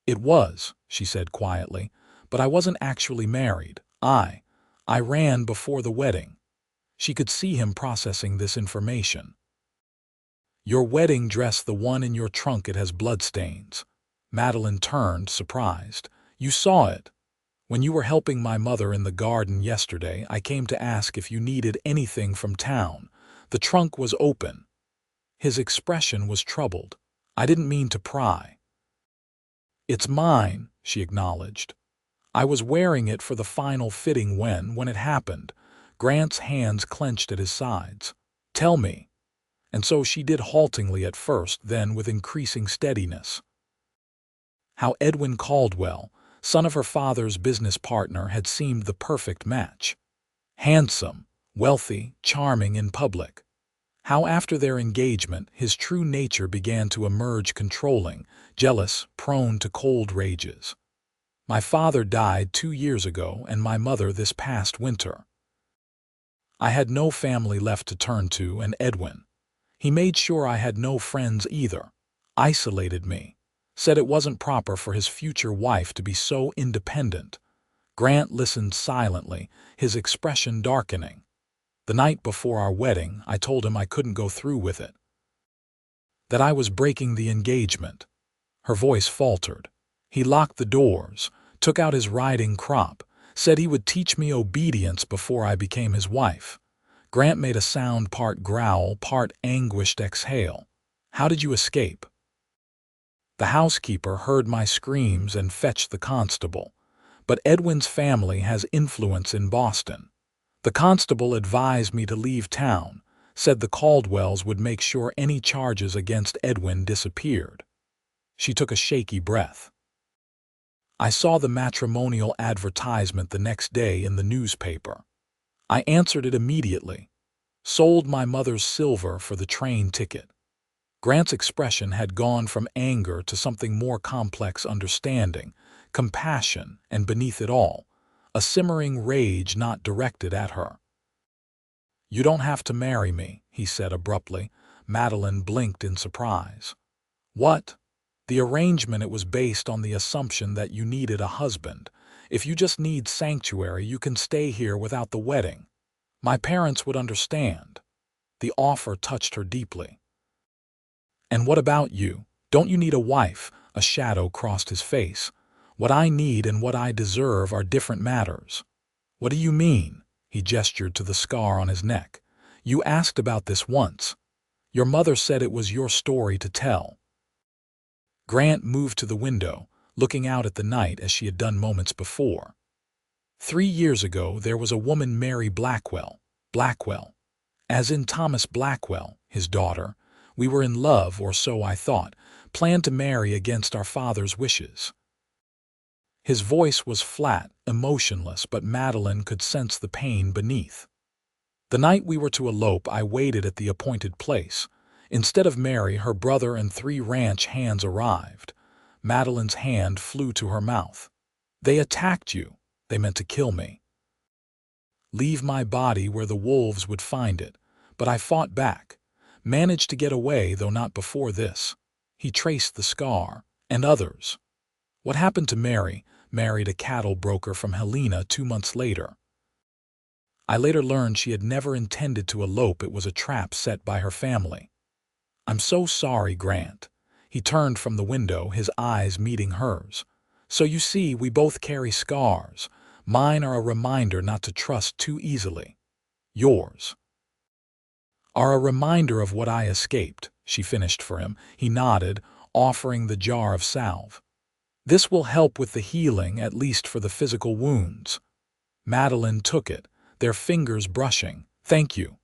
"It was," she said quietly, "but I wasn't actually married. I ran before the wedding." She could see him processing this information. "Your wedding dress, the one in your trunk, it has bloodstains." Madeline turned, surprised. "You saw it. When you were helping my mother in the garden yesterday, I came to ask if you needed anything from town. The trunk was open." His expression was troubled. "I didn't mean to pry." "It's mine," she acknowledged. "I was wearing it for the final fitting when it happened." Grant's hands clenched at his sides. "Tell me." And so she did, haltingly at first, then with increasing steadiness. How Edwin Caldwell, son of her father's business partner, had seemed the perfect match. Handsome, wealthy, charming in public. How after their engagement, his true nature began to emerge, controlling, jealous, prone to cold rages. "My father died 2 years ago and my mother this past winter. I had no family left to turn to, and Edwin, he made sure I had no friends either. Isolated me. Said it wasn't proper for his future wife to be so independent." Grant listened silently, his expression darkening. "The night before our wedding, I told him I couldn't go through with it. That I was breaking the engagement." Her voice faltered. "He locked the doors, took out his riding crop, said he would teach me obedience before I became his wife." Grant made a sound, part growl, part anguished exhale. "How did you escape?" "The housekeeper heard my screams and fetched the constable. But Edwin's family has influence in Boston. The constable advised me to leave town, said the Caldwells would make sure any charges against Edwin disappeared." She took a shaky breath. "I saw the matrimonial advertisement the next day in the newspaper. I answered it immediately. Sold my mother's silver for the train ticket." Grant's expression had gone from anger to something more complex: understanding, compassion, and beneath it all, a simmering rage not directed at her. "You don't have to marry me," he said abruptly. Madeline blinked in surprise. "What?" "The arrangement, it was based on the assumption that you needed a husband. If you just need sanctuary, you can stay here without the wedding. My parents would understand." The offer touched her deeply. "And what about you? Don't you need a wife?" A shadow crossed his face. "What I need and what I deserve are different matters." "What do you mean?" He gestured to the scar on his neck. "You asked about this once. Your mother said it was your story to tell." Grant moved to the window, looking out at the night as she had done moments before. 3 years ago, there was a woman, Mary Blackwell. Blackwell. As in Thomas Blackwell, his daughter. We were in love, or so I thought, planned to marry against our father's wishes. His voice was flat, emotionless, but Madeline could sense the pain beneath. "The night we were to elope, I waited at the appointed place. Instead of Mary, her brother and 3 ranch hands arrived." Madeline's hand flew to her mouth. "They attacked you. They meant to kill me. Leave my body where the wolves would find it. But I fought back. Managed to get away, though not before this." He traced the scar. "And others." "What happened to Mary?" "Married a cattle broker from Helena 2 months later. I later learned she had never intended to elope. It was a trap set by her family." "I'm so sorry, Grant." He turned from the window, his eyes meeting hers. "So you see, we both carry scars. Mine are a reminder not to trust too easily. Yours are a reminder of what I escaped." She finished for him. He nodded, offering the jar of salve. "This will help with the healing, at least for the physical wounds." Madeline took it, their fingers brushing. "Thank you.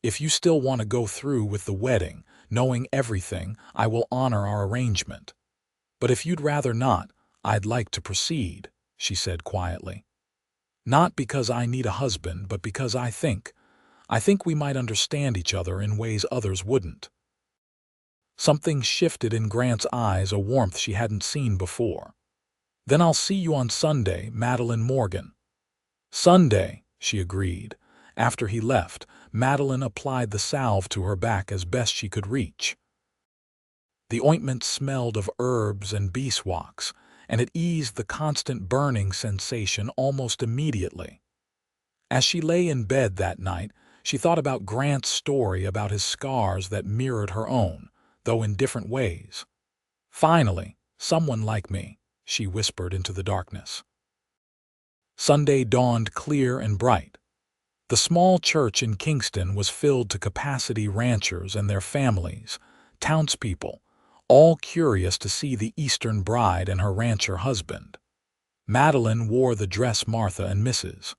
If you still want to go through with the wedding, knowing everything, I will honor our arrangement. But if you'd rather not, I'd like to proceed," she said quietly. "Not because I need a husband, but because I think we might understand each other in ways others wouldn't." Something shifted in Grant's eyes, a warmth she hadn't seen before. "Then I'll see you on Sunday, Madeline Morgan." "Sunday," she agreed. After he left, Madeline applied the salve to her back as best she could reach. The ointment smelled of herbs and beeswax, and it eased the constant burning sensation almost immediately. As she lay in bed that night, she thought about Grant's story, about his scars that mirrored her own, though in different ways. "Finally, someone like me," she whispered into the darkness. Sunday dawned clear and bright. The small church in Kingston was filled to capacity, ranchers and their families, townspeople, all curious to see the Eastern bride and her rancher husband. Madeline wore the dress Martha and Mrs.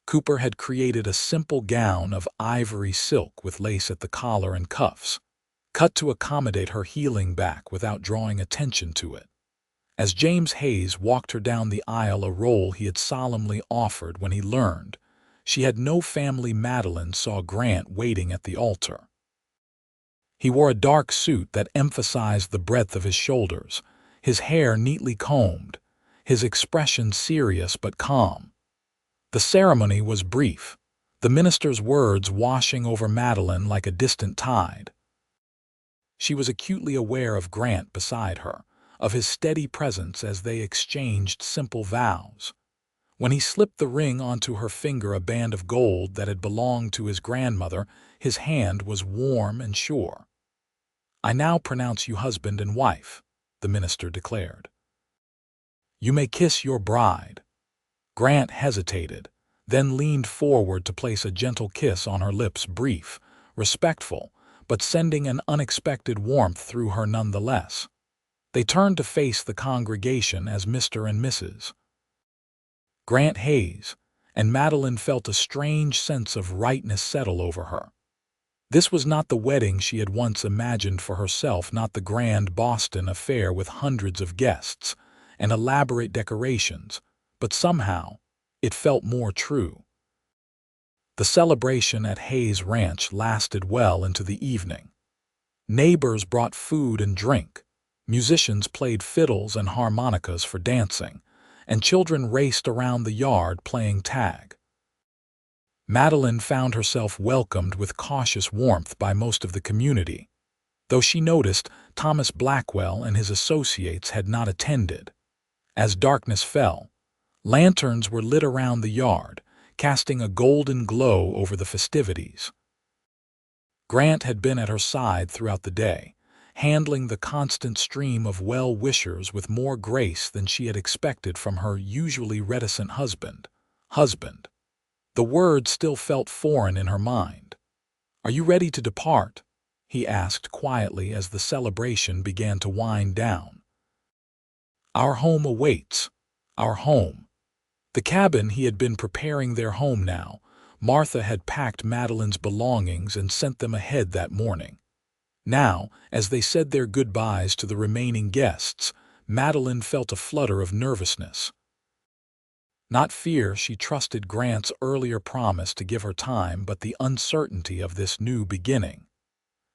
Cooper had created, a simple gown of ivory silk with lace at the collar and cuffs, cut to accommodate her healing back without drawing attention to it. As James Hayes walked her down the aisle, a role he had solemnly offered when he learned she had no family, Madeline saw Grant waiting at the altar. He wore a dark suit that emphasized the breadth of his shoulders, his hair neatly combed, his expression serious but calm. The ceremony was brief, the minister's words washing over Madeline like a distant tide. She was acutely aware of Grant beside her, of his steady presence as they exchanged simple vows. When he slipped the ring onto her finger, a band of gold that had belonged to his grandmother, his hand was warm and sure. "I now pronounce you husband and wife," the minister declared. "You may kiss your bride." Grant hesitated, then leaned forward to place a gentle kiss on her lips, brief, respectful, but sending an unexpected warmth through her nonetheless. They turned to face the congregation as Mr. and Mrs. Grant Hayes, and Madeline felt a strange sense of rightness settle over her. This was not the wedding she had once imagined for herself, not the grand Boston affair with hundreds of guests and elaborate decorations, but somehow it felt more true. The celebration at Hayes Ranch lasted well into the evening. Neighbors brought food and drink, musicians played fiddles and harmonicas for dancing, and children raced around the yard playing tag. Madeline found herself welcomed with cautious warmth by most of the community, though she noticed Thomas Blackwell and his associates had not attended. As darkness fell, lanterns were lit around the yard, casting a golden glow over the festivities. Grant had been at her side throughout the day, handling the constant stream of well-wishers with more grace than she had expected from her usually reticent husband. Husband. The word still felt foreign in her mind. "Are you ready to depart?" he asked quietly as the celebration began to wind down. "Our home awaits. Our home." The cabin he had been preparing their home now. Martha had packed Madeline's belongings and sent them ahead that morning. Now, as they said their goodbyes to the remaining guests, Madeline felt a flutter of nervousness. Not fear, she trusted Grant's earlier promise to give her time, but the uncertainty of this new beginning.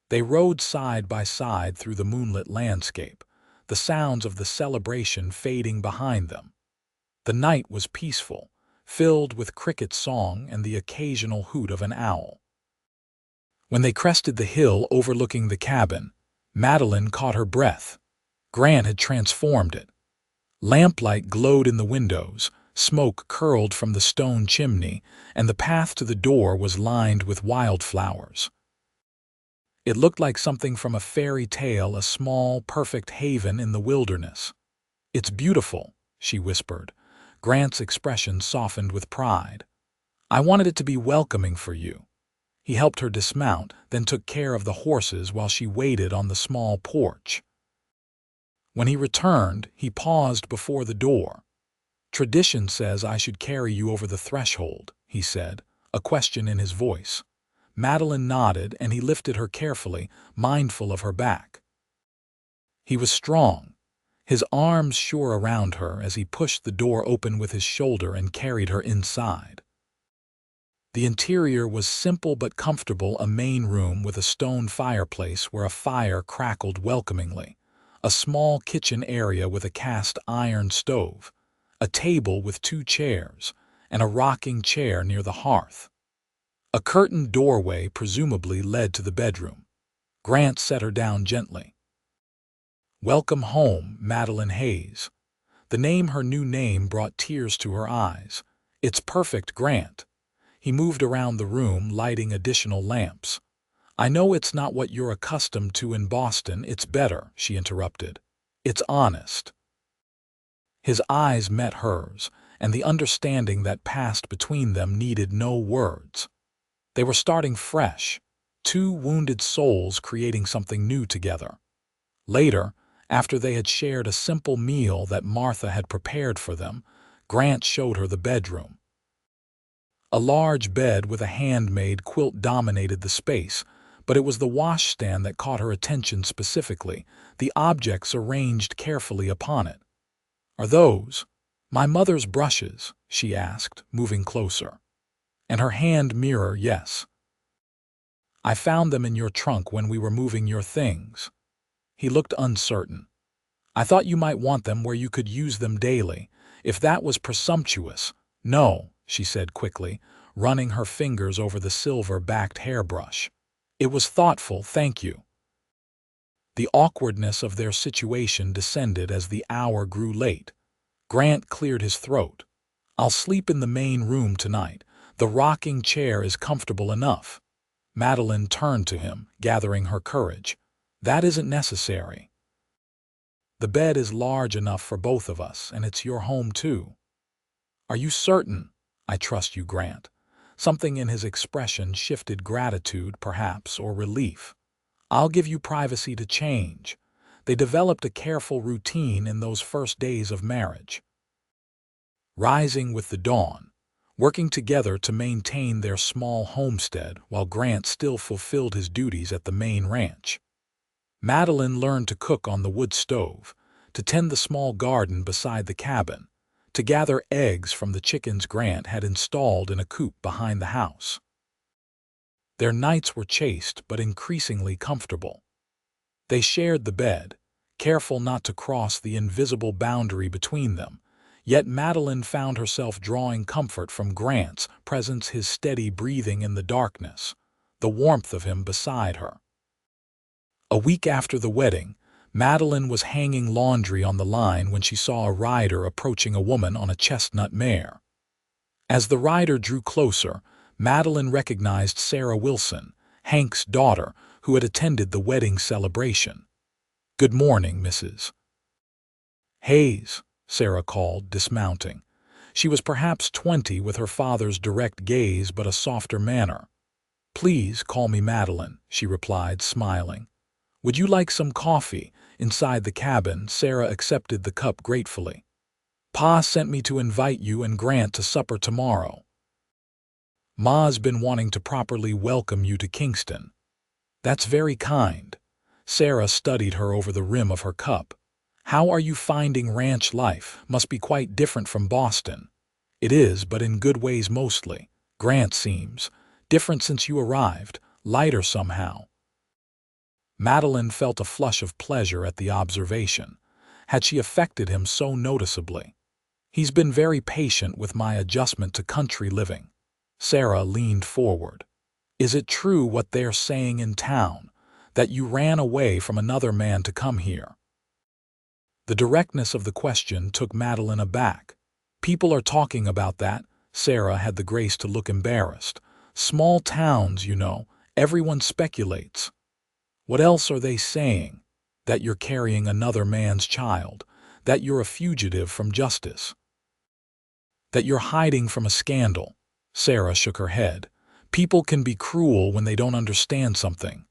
They rode side by side through the moonlit landscape, the sounds of the celebration fading behind them. The night was peaceful, filled with cricket song and the occasional hoot of an owl. When they crested the hill overlooking the cabin, Madeline caught her breath. Grant had transformed it. Lamplight glowed in the windows, smoke curled from the stone chimney, and the path to the door was lined with wildflowers. It looked like something from a fairy tale, a small, perfect haven in the wilderness. "It's beautiful," she whispered. Grant's expression softened with pride. "I wanted it to be welcoming for you." He helped her dismount, then took care of the horses while she waited on the small porch. When he returned, he paused before the door. "Tradition says I should carry you over the threshold," he said, a question in his voice. Madeline nodded, and he lifted her carefully, mindful of her back. He was strong, his arms sure around her as he pushed the door open with his shoulder and carried her inside. The interior was simple but comfortable, a main room with a stone fireplace where a fire crackled welcomingly, a small kitchen area with a cast iron stove, a table with 2 chairs, and a rocking chair near the hearth. A curtained doorway presumably led to the bedroom. Grant set her down gently. "Welcome home, Madeline Hayes." The name, her new name, brought tears to her eyes. "It's perfect, Grant." He moved around the room, lighting additional lamps. "I know it's not what you're accustomed to in Boston. It's better," she interrupted. "It's honest." His eyes met hers, and the understanding that passed between them needed no words. They were starting fresh, 2 wounded souls creating something new together. Later, after they had shared a simple meal that Martha had prepared for them, Grant showed her the bedroom. A large bed with a handmade quilt dominated the space, but it was the washstand that caught her attention specifically, the objects arranged carefully upon it. "Are those my mother's brushes?" she asked, moving closer. "And her hand mirror, yes. I found them in your trunk when we were moving your things." He looked uncertain. "I thought you might want them where you could use them daily. If that was presumptuous—" "No," she said quickly, running her fingers over the silver-backed hairbrush. "It was thoughtful, thank you." The awkwardness of their situation descended as the hour grew late. Grant cleared his throat. "I'll sleep in the main room tonight. The rocking chair is comfortable enough." Madeline turned to him, gathering her courage. "That isn't necessary. The bed is large enough for both of us, and it's your home too." "Are you certain?" "I trust you, Grant." Something in his expression shifted, gratitude, perhaps, or relief. "I'll give you privacy to change." They developed a careful routine in those first days of marriage. Rising with the dawn, working together to maintain their small homestead while Grant still fulfilled his duties at the main ranch. Madeline learned to cook on the wood stove, to tend the small garden beside the cabin, to gather eggs from the chickens Grant had installed in a coop behind the house. Their nights were chaste but increasingly comfortable. They shared the bed, careful not to cross the invisible boundary between them, yet Madeline found herself drawing comfort from Grant's presence, his steady breathing in the darkness, the warmth of him beside her. A week after the wedding, Madeline was hanging laundry on the line when she saw a rider approaching a woman on a chestnut mare. As the rider drew closer, Madeline recognized Sarah Wilson, Hank's daughter, who had attended the wedding celebration. "Good morning, Mrs. Hayes," Sarah called, dismounting. She was perhaps 20, with her father's direct gaze but a softer manner. "Please call me Madeline," she replied, smiling. "Would you like some coffee?" Inside the cabin, Sarah accepted the cup gratefully. "Pa sent me to invite you and Grant to supper tomorrow. Ma's been wanting to properly welcome you to Kingston." "That's very kind." Sarah studied her over the rim of her cup. "How are you finding ranch life? Must be quite different from Boston." "It is, but in good ways mostly. Grant seems different since you arrived, lighter somehow." Madeline felt a flush of pleasure at the observation. Had she affected him so noticeably? "He's been very patient with my adjustment to country living." Sarah leaned forward. "Is it true what they're saying in town, that you ran away from another man to come here?" The directness of the question took Madeline aback. "People are talking about that." Sarah had the grace to look embarrassed. "Small towns, you know, everyone speculates." "What else are they saying?" "That you're carrying another man's child, that you're a fugitive from justice, that you're hiding from a scandal." Sarah shook her head. "People can be cruel when they don't understand something.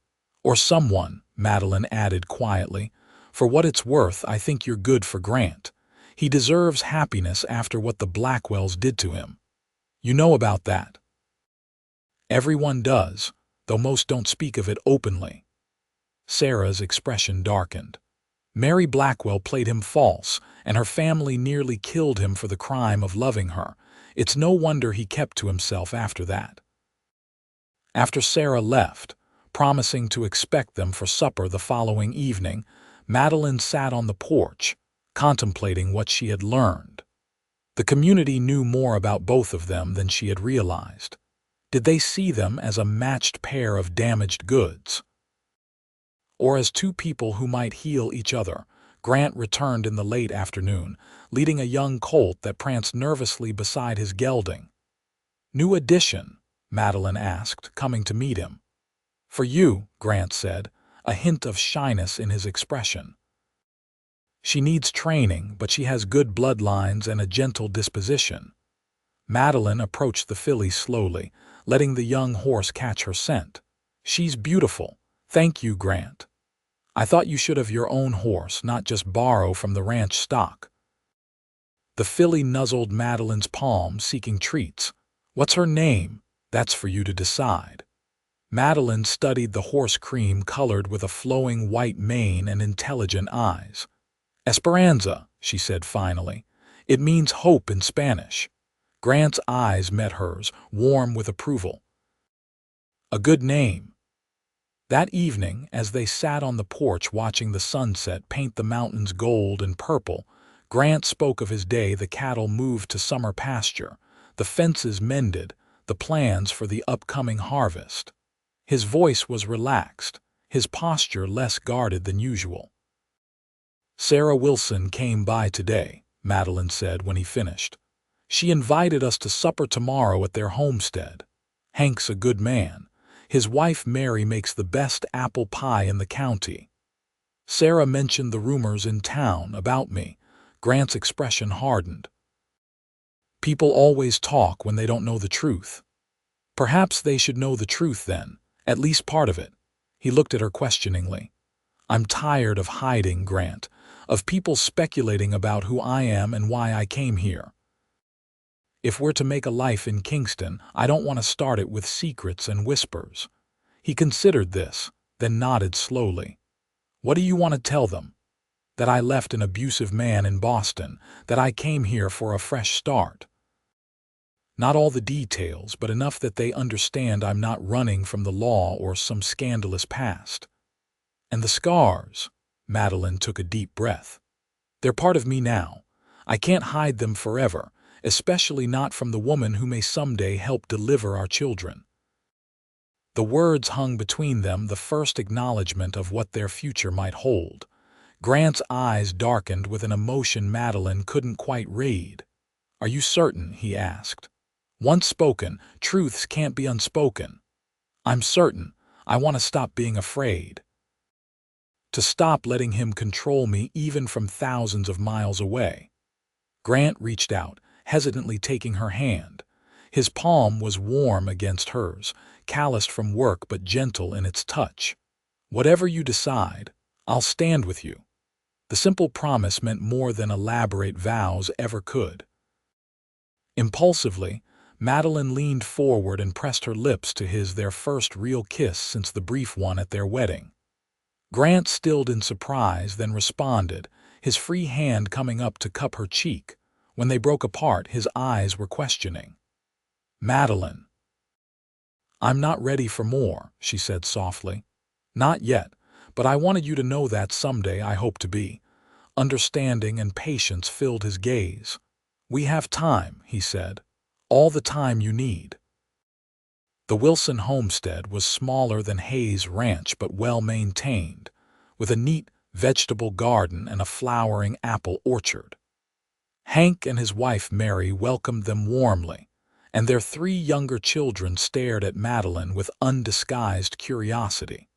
Or someone," Madeline added quietly. "For what it's worth, I think you're good for Grant. He deserves happiness after what the Blackwells did to him. You know about that." "Everyone does, though most don't speak of it openly." Sarah's expression darkened. "Mary Blackwell played him false, and her family nearly killed him for the crime of loving her. It's no wonder he kept to himself after that." After Sarah left, promising to expect them for supper the following evening, Madeline sat on the porch, contemplating what she had learned. The community knew more about both of them than she had realized. Did they see them as a matched pair of damaged goods, or as two people who might heal each other? Grant returned in the late afternoon, leading a young colt that pranced nervously beside his gelding. "New addition?" Madeline asked, coming to meet him. "For you," Grant said, a hint of shyness in his expression. "She needs training, but she has good bloodlines and a gentle disposition." Madeline approached the filly slowly, letting the young horse catch her scent. "She's beautiful. Thank you, Grant. I thought you should have your own horse, not just borrow from the ranch stock." The filly nuzzled Madeline's palm, seeking treats. "What's her name?" "That's for you to decide." Madeline studied the horse, cream colored with a flowing white mane and intelligent eyes. "Esperanza," she said finally. "It means hope in Spanish." Grant's eyes met hers, warm with approval. "A good name." That evening, as they sat on the porch watching the sunset paint the mountains gold and purple, Grant spoke of his day. The cattle moved to summer pasture, the fences mended, the plans for the upcoming harvest. His voice was relaxed, his posture less guarded than usual. "Sarah Wilson came by today," Madeline said when he finished. "She invited us to supper tomorrow at their homestead. Hank's a good man. His wife Mary makes the best apple pie in the county. Sarah mentioned the rumors in town about me." Grant's expression hardened. "People always talk when they don't know the truth." "Perhaps they should know the truth then, at least part of it." He looked at her questioningly. "I'm tired of hiding, Grant, of people speculating about who I am and why I came here. If we're to make a life in Kingston, I don't want to start it with secrets and whispers." He considered this, then nodded slowly. "What do you want to tell them?" "That I left an abusive man in Boston, that I came here for a fresh start. Not all the details, but enough that they understand I'm not running from the law or some scandalous past. And the scars," Madeline took a deep breath. "They're part of me now. I can't hide them forever, especially not from the woman who may someday help deliver our children." The words hung between them, the first acknowledgement of what their future might hold. Grant's eyes darkened with an emotion Madeline couldn't quite read. "Are you certain?" he asked. "Once spoken, truths can't be unspoken." "I'm certain. I want to stop being afraid. To stop letting him control me even from thousands of miles away." Grant reached out, hesitantly taking her hand. His palm was warm against hers, calloused from work but gentle in its touch. "Whatever you decide, I'll stand with you." The simple promise meant more than elaborate vows ever could. Impulsively, Madeline leaned forward and pressed her lips to his, their first real kiss since the brief one at their wedding. Grant stilled in surprise, then responded, his free hand coming up to cup her cheek. When they broke apart, his eyes were questioning. "Madeline." "I'm not ready for more," she said softly. "Not yet, but I wanted you to know that someday I hope to be." Understanding and patience filled his gaze. "We have time," he said. "All the time you need." The Wilson homestead was smaller than Hayes Ranch but well-maintained, with a neat vegetable garden and a flowering apple orchard. Hank and his wife Mary welcomed them warmly, and their 3 younger children stared at Madeline with undisguised curiosity.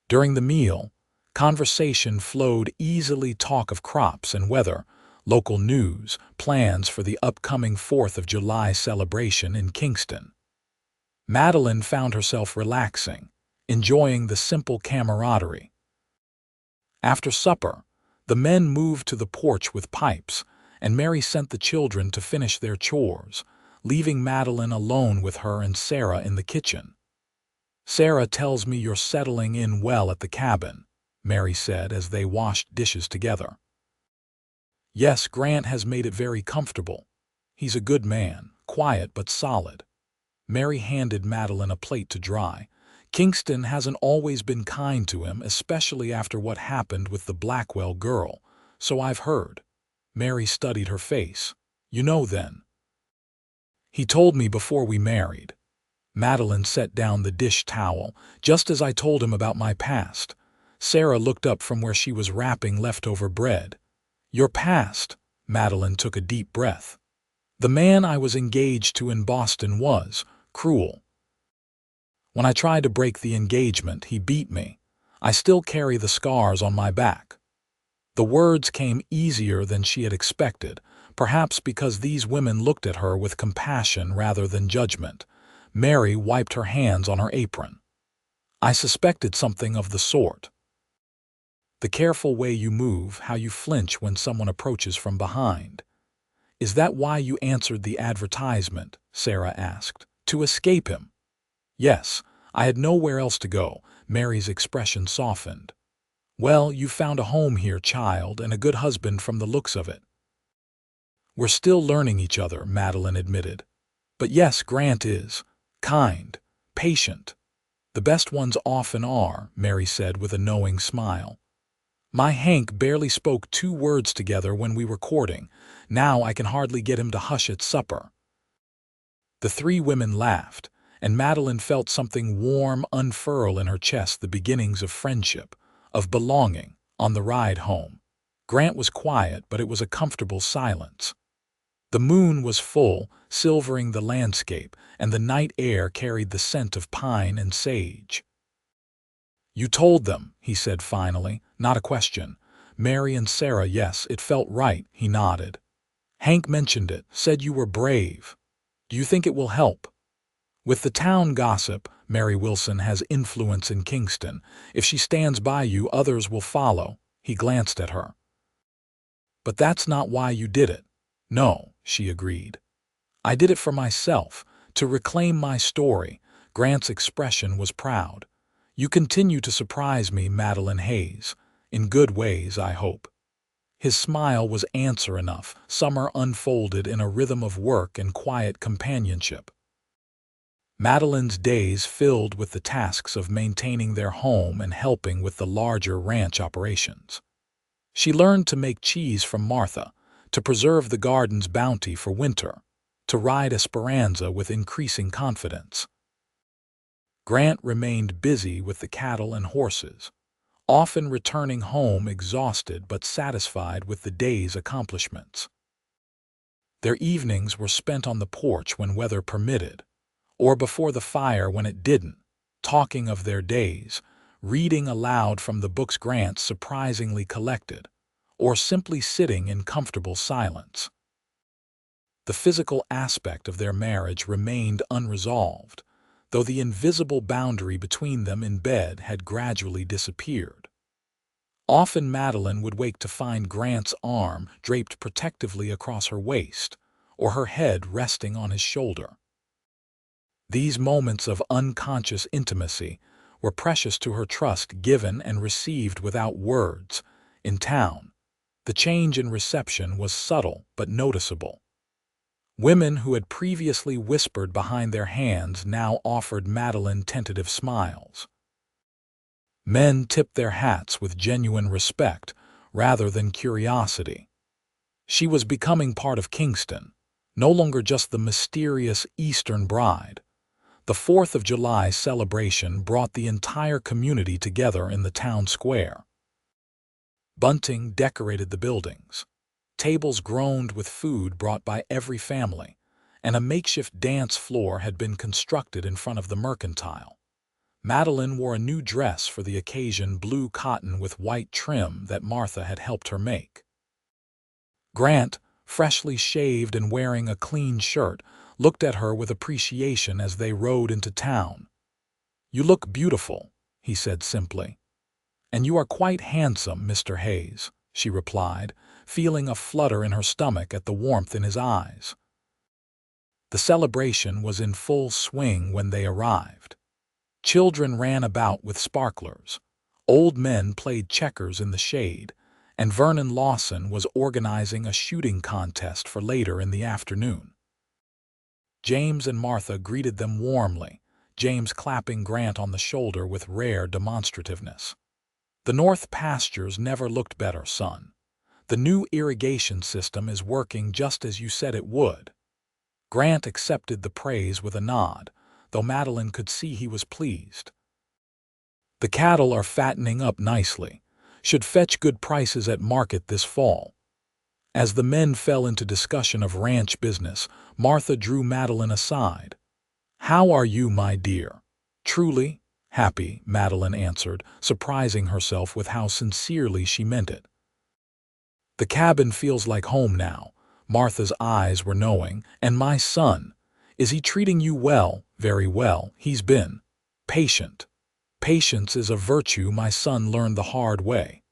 During the meal, conversation flowed easily, talk of crops and weather, local news, plans for the upcoming 4th of July celebration in Kingston. Madeline found herself relaxing, enjoying the simple camaraderie. After supper, the men moved to the porch with pipes, and Mary sent the children to finish their chores, leaving Madeline alone with her and Sarah in the kitchen. "Sarah tells me you're settling in well at the cabin," Mary said as they washed dishes together. "Yes, Grant has made it very comfortable. He's a good man, quiet but solid." Mary handed Madeline a plate to dry. "Kingston hasn't always been kind to him, especially after what happened with the Blackwell girl, so I've heard." Mary studied her face. "You know then?" "He told me before we married." Madeline set down the dish towel, "just as I told him about my past." Sarah looked up from where she was wrapping leftover bread. "Your past?" Madeline took a deep breath. "The man I was engaged to in Boston was cruel. When I tried to break the engagement, he beat me. I still carry the scars on my back." The words came easier than she had expected, perhaps because these women looked at her with compassion rather than judgment. Mary wiped her hands on her apron. "I suspected something of the sort. The careful way you move, how you flinch when someone approaches from behind." "Is that why you answered the advertisement?" Sarah asked. "To escape him?" "Yes, I had nowhere else to go." Mary's expression softened. "Well, you found a home here, child, and a good husband from the looks of it." "We're still learning each other," Madeline admitted. "But yes, Grant is kind, patient. The best ones often are," Mary said with a knowing smile. "My Hank barely spoke 2 words together when we were courting. Now I can hardly get him to hush at supper." The 3 women laughed, and Madeline felt something warm unfurl in her chest, the beginnings of friendship, of belonging, on the ride home. Grant was quiet, but it was a comfortable silence. The moon was full, silvering the landscape, and the night air carried the scent of pine and sage. "You told them," he said finally, not a question. "Mary and Sarah, yes, it felt right," he nodded. "Hank mentioned it, said you were brave. Do you think it will help?" "With the town gossip, Mary Wilson has influence in Kingston. If she stands by you, others will follow." He glanced at her. "But that's not why you did it." "No," she agreed. "I did it for myself, to reclaim my story." Grant's expression was proud. "You continue to surprise me, Madeline Hayes. In good ways, I hope." His smile was answer enough. Summer unfolded in a rhythm of work and quiet companionship. Madeline's days filled with the tasks of maintaining their home and helping with the larger ranch operations. She learned to make cheese from Martha, to preserve the garden's bounty for winter, to ride Esperanza with increasing confidence. Grant remained busy with the cattle and horses, often returning home exhausted but satisfied with the day's accomplishments. Their evenings were spent on the porch when weather permitted, or before the fire when it didn't, talking of their days, reading aloud from the books Grant surprisingly collected, or simply sitting in comfortable silence. The physical aspect of their marriage remained unresolved, though the invisible boundary between them in bed had gradually disappeared. Often Madeline would wake to find Grant's arm draped protectively across her waist, or her head resting on his shoulder. These moments of unconscious intimacy were precious to her, trust given and received without words. In town, the change in reception was subtle but noticeable. Women who had previously whispered behind their hands now offered Madeline tentative smiles. Men tipped their hats with genuine respect rather than curiosity. She was becoming part of Kingston, no longer just the mysterious Eastern bride. The 4th of July celebration brought the entire community together in the town square. Bunting decorated the buildings. Tables groaned with food brought by every family, and a makeshift dance floor had been constructed in front of the mercantile. Madeline wore a new dress for the occasion, blue cotton with white trim that Martha had helped her make. Grant, freshly shaved and wearing a clean shirt, looked at her with appreciation as they rode into town. "You look beautiful," he said simply. "And you are quite handsome, Mr. Hayes," she replied, feeling a flutter in her stomach at the warmth in his eyes. The celebration was in full swing when they arrived. Children ran about with sparklers, old men played checkers in the shade, and Vernon Lawson was organizing a shooting contest for later in the afternoon. James and Martha greeted them warmly, James clapping Grant on the shoulder with rare demonstrativeness. "The north pastures never looked better, son. The new irrigation system is working just as you said it would." Grant accepted the praise with a nod, though Madeline could see he was pleased. "The cattle are fattening up nicely. Should fetch good prices at market this fall." As the men fell into discussion of ranch business, Martha drew Madeline aside. "How are you, my dear?" "Truly happy," Madeline answered, surprising herself with how sincerely she meant it. "The cabin feels like home now." Martha's eyes were knowing. "And my son, is he treating you well?" "Very well. He's been patient." "Patience is a virtue my son learned the hard way."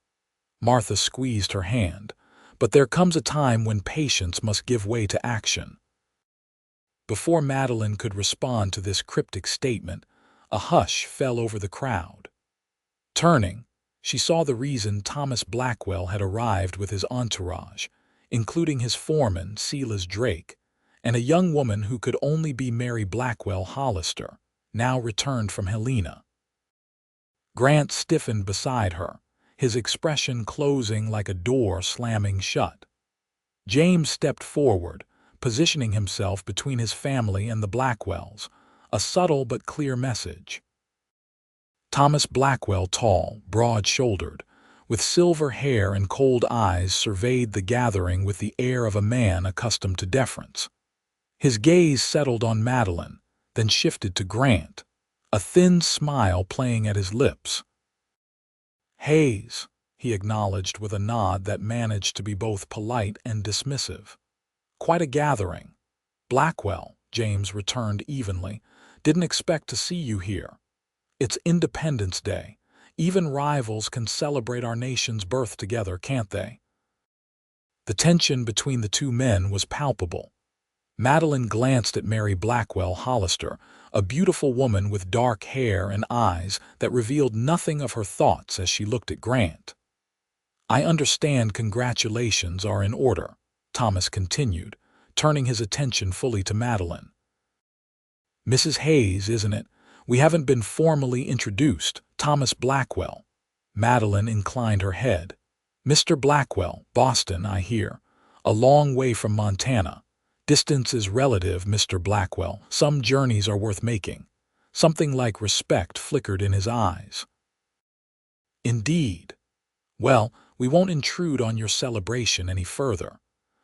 Martha squeezed her hand. "But there comes a time when patience must give way to action." Before Madeline could respond to this cryptic statement, a hush fell over the crowd. Turning, she saw the reason Thomas Blackwell had arrived with his entourage, including his foreman, Silas Drake, and a young woman who could only be Mary Blackwell Hollister, now returned from Helena. Grant stiffened beside her, his expression closing like a door slamming shut. James stepped forward, positioning himself between his family and the Blackwells, a subtle but clear message. Thomas Blackwell, tall, broad-shouldered, with silver hair and cold eyes, surveyed the gathering with the air of a man accustomed to deference. His gaze settled on Madeline, then shifted to Grant, a thin smile playing at his lips. "Hayes," he acknowledged with a nod that managed to be both polite and dismissive. "Quite a gathering." "Blackwell," James returned evenly, "didn't expect to see you here. It's Independence Day. Even rivals can celebrate our nation's birth together, can't they?" The tension between the two men was palpable. Madeline glanced at Mary Blackwell Hollister, a beautiful woman with dark hair and eyes that revealed nothing of her thoughts as she looked at Grant. "I understand congratulations are in order," Thomas continued, turning his attention fully to Madeline. "Mrs. Hayes, isn't it? We haven't been formally introduced." "Thomas Blackwell." Madeline inclined her head. "Mr. Blackwell, Boston, I hear. A long way from Montana. Distance is relative, Mr. Blackwell. Some journeys are worth making." Something like respect flickered in his eyes. Indeed. Well, we won't intrude on your celebration any further.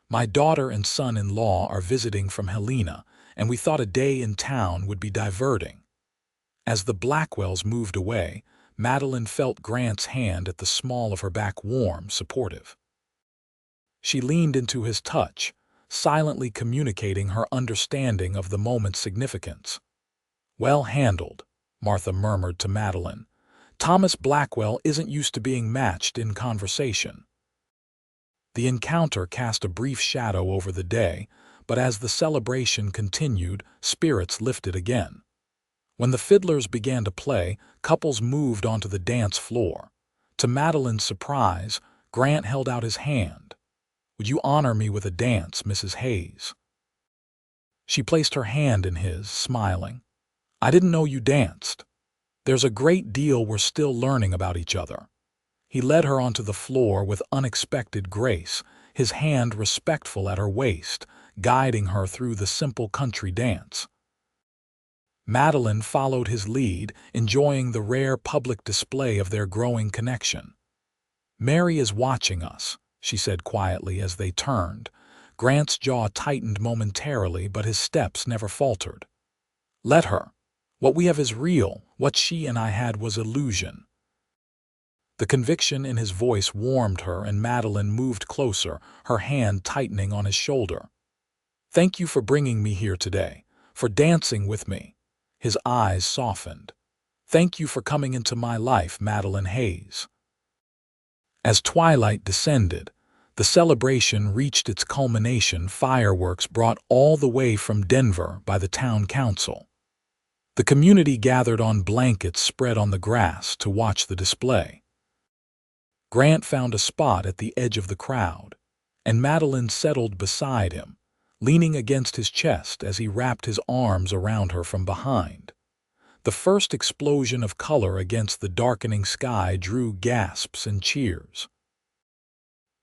My daughter and son-in-law are visiting from Helena, and we thought a day in town would be diverting. As the Blackwells moved away, Madeline felt Grant's hand at the small of her back warm, supportive. She leaned into his touch, silently communicating her understanding of the moment's significance. "Well handled," Martha murmured to Madeline. "Thomas Blackwell isn't used to being matched in conversation." The encounter cast a brief shadow over the day, but as the celebration continued, spirits lifted again. When the fiddlers began to play, couples moved onto the dance floor. To Madeline's surprise, Grant held out his hand. "Would you honor me with a dance, Mrs. Hayes?" She placed her hand in his, smiling. "I didn't know you danced. There's a great deal we're still learning about each other." He led her onto the floor with unexpected grace, his hand respectful at her waist, guiding her through the simple country dance. Madeline followed his lead, enjoying the rare public display of their growing connection. "Mary is watching us," she said quietly as they turned. Grant's jaw tightened momentarily, but his steps never faltered. "Let her. What we have is real. What she and I had was illusion." The conviction in his voice warmed her, and Madeline moved closer, her hand tightening on his shoulder. "Thank you for bringing me here today, for dancing with me." His eyes softened. "Thank you for coming into my life, Madeline Hayes." As twilight descended, the celebration reached its culmination, fireworks brought all the way from Denver by the town council. The community gathered on blankets spread on the grass to watch the display. Grant found a spot at the edge of the crowd, and Madeline settled beside him, leaning against his chest as he wrapped his arms around her from behind. The first explosion of color against the darkening sky drew gasps and cheers.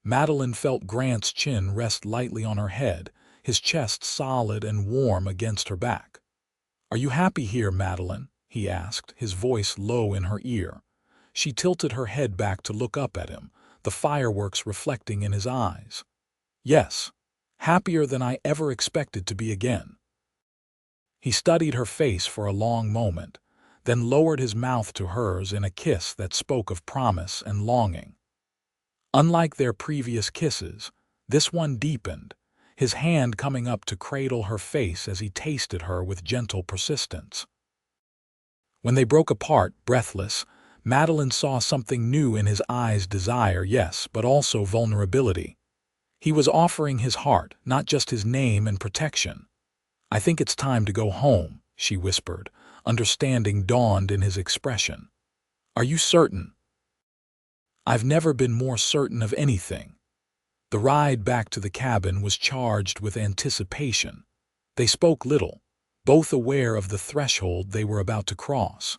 Madeline felt Grant's chin rest lightly on her head, his chest solid and warm against her back. "Are you happy here, Madeline?" he asked, his voice low in her ear. She tilted her head back to look up at him, the fireworks reflecting in his eyes. "Yes, happier than I ever expected to be again." He studied her face for a long moment, then lowered his mouth to hers in a kiss that spoke of promise and longing. Unlike their previous kisses, this one deepened, his hand coming up to cradle her face as he tasted her with gentle persistence. When they broke apart, breathless, Madeline saw something new in his eyes: desire, yes, but also vulnerability. He was offering his heart, not just his name and protection. "I think it's time to go home," she whispered. Understanding dawned in his expression. "Are you certain?" "I've never been more certain of anything." The ride back to the cabin was charged with anticipation. They spoke little, both aware of the threshold they were about to cross.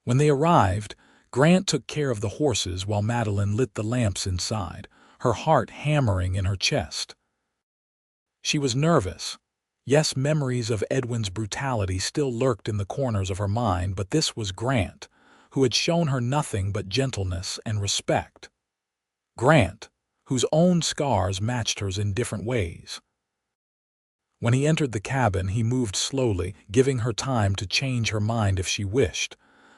When they arrived, Grant took care of the horses while Madeline lit the lamps inside, her heart hammering in her chest. She was nervous. Yes, memories of Edwin's brutality still lurked in the corners of her mind, but this was Grant, who had shown her nothing but gentleness and respect. Grant, whose own scars matched hers in different ways. When he entered the cabin, he moved slowly, giving her time to change her mind if she wished.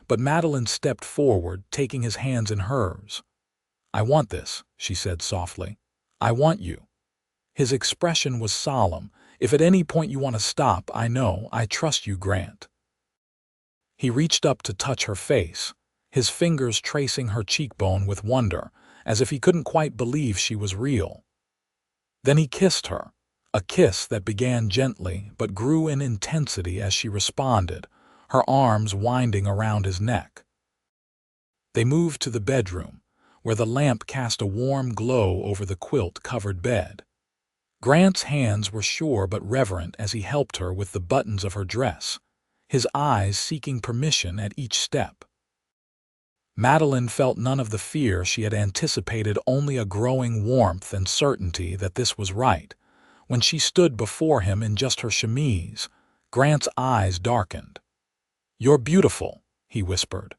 But Madeline stepped forward, taking his hands in hers. "I want this," she said softly. "I want you." His expression was solemn. "If at any point you want to stop, I know. I trust you, Grant." He reached up to touch her face, his fingers tracing her cheekbone with wonder, as if he couldn't quite believe she was real. Then he kissed her, a kiss that began gently but grew in intensity as she responded, her arms winding around his neck. They moved to the bedroom, where the lamp cast a warm glow over the quilt-covered bed. Grant's hands were sure but reverent as he helped her with the buttons of her dress, his eyes seeking permission at each step. Madeline felt none of the fear she had anticipated, only a growing warmth and certainty that this was right. When she stood before him in just her chemise, Grant's eyes darkened. "You're beautiful," he whispered.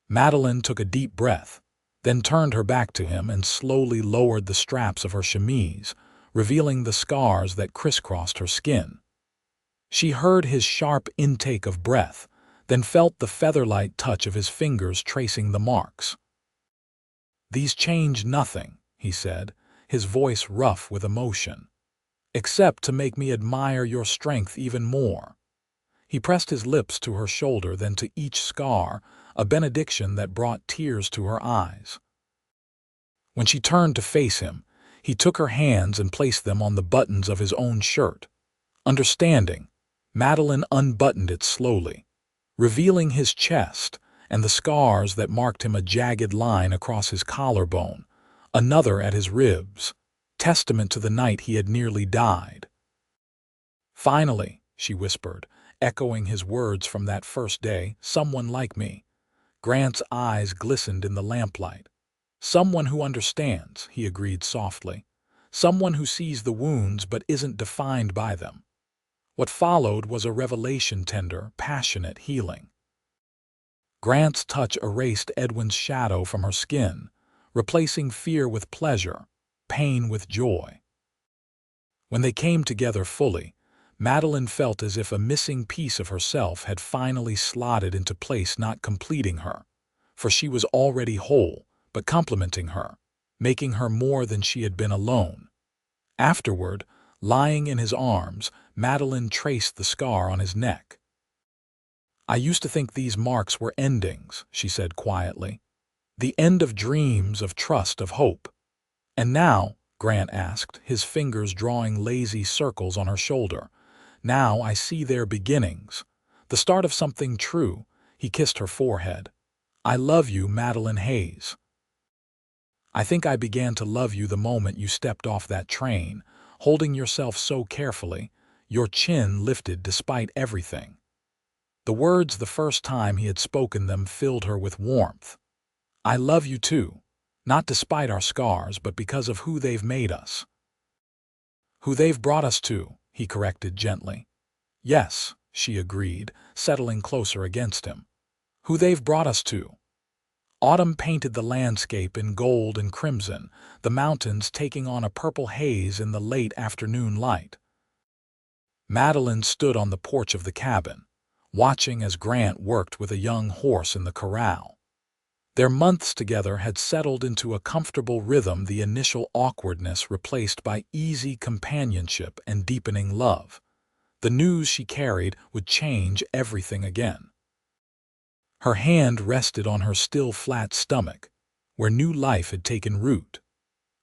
Madeline took a deep breath, then turned her back to him and slowly lowered the straps of her chemise, revealing the scars that crisscrossed her skin. She heard his sharp intake of breath, then felt the feather-light touch of his fingers tracing the marks. "These change nothing," he said, his voice rough with emotion, "except to make me admire your strength even more." He pressed his lips to her shoulder, then to each scar, a benediction that brought tears to her eyes. When she turned to face him, he took her hands and placed them on the buttons of his own shirt. Understanding, Madeline unbuttoned it slowly, revealing his chest and the scars that marked him, a jagged line across his collarbone, another at his ribs, testament to the night he had nearly died. "Finally," she whispered, echoing his words from that first day, "someone like me." Grant's eyes glistened in the lamplight. "Someone who understands," he agreed softly. "Someone who sees the wounds but isn't defined by them." What followed was a revelation, tender, passionate, healing. Grant's touch erased Edwin's shadow from her skin, replacing fear with pleasure, pain with joy. When they came together fully, Madeline felt as if a missing piece of herself had finally slotted into place, not completing her, for she was already whole, but complementing her, making her more than she had been alone. Afterward, lying in his arms, Madeline traced the scar on his neck. "I used to think these marks were endings," she said quietly. "The end of dreams, of trust, of hope." "And now," Grant asked, his fingers drawing lazy circles on her shoulder, "now I see their beginnings, the start of something true." He kissed her forehead. "I love you, Madeline Hayes. I think I began to love you the moment you stepped off that train, holding yourself so carefully, your chin lifted despite everything." The words, the first time he had spoken them, filled her with warmth. "I love you too, not despite our scars, but because of who they've made us." "Who they've brought us to," he corrected gently. "Yes," she agreed, settling closer against him. "Who they've brought us to." Autumn painted the landscape in gold and crimson, the mountains taking on a purple haze in the late afternoon light. Madeline stood on the porch of the cabin, watching as Grant worked with a young horse in the corral. Their months together had settled into a comfortable rhythm, the initial awkwardness replaced by easy companionship and deepening love. The news she carried would change everything again. Her hand rested on her still flat stomach, where new life had taken root.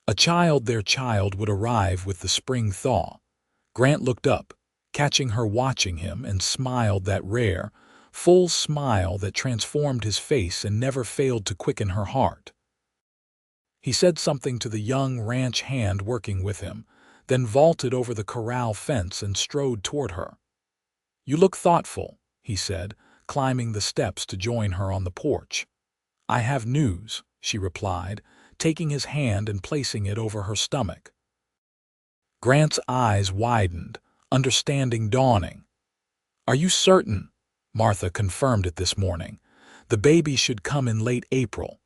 A child, their child, would arrive with the spring thaw. Grant looked up, catching her watching him, and smiled, that rare, full smile that transformed his face and never failed to quicken her heart. He said something to the young ranch hand working with him, then vaulted over the corral fence and strode toward her. "You look thoughtful," he said, climbing the steps to join her on the porch. "I have news," she replied, taking his hand and placing it over her stomach. Grant's eyes widened, understanding dawning. "Are you certain?" Martha confirmed it this morning. "The baby should come in late April."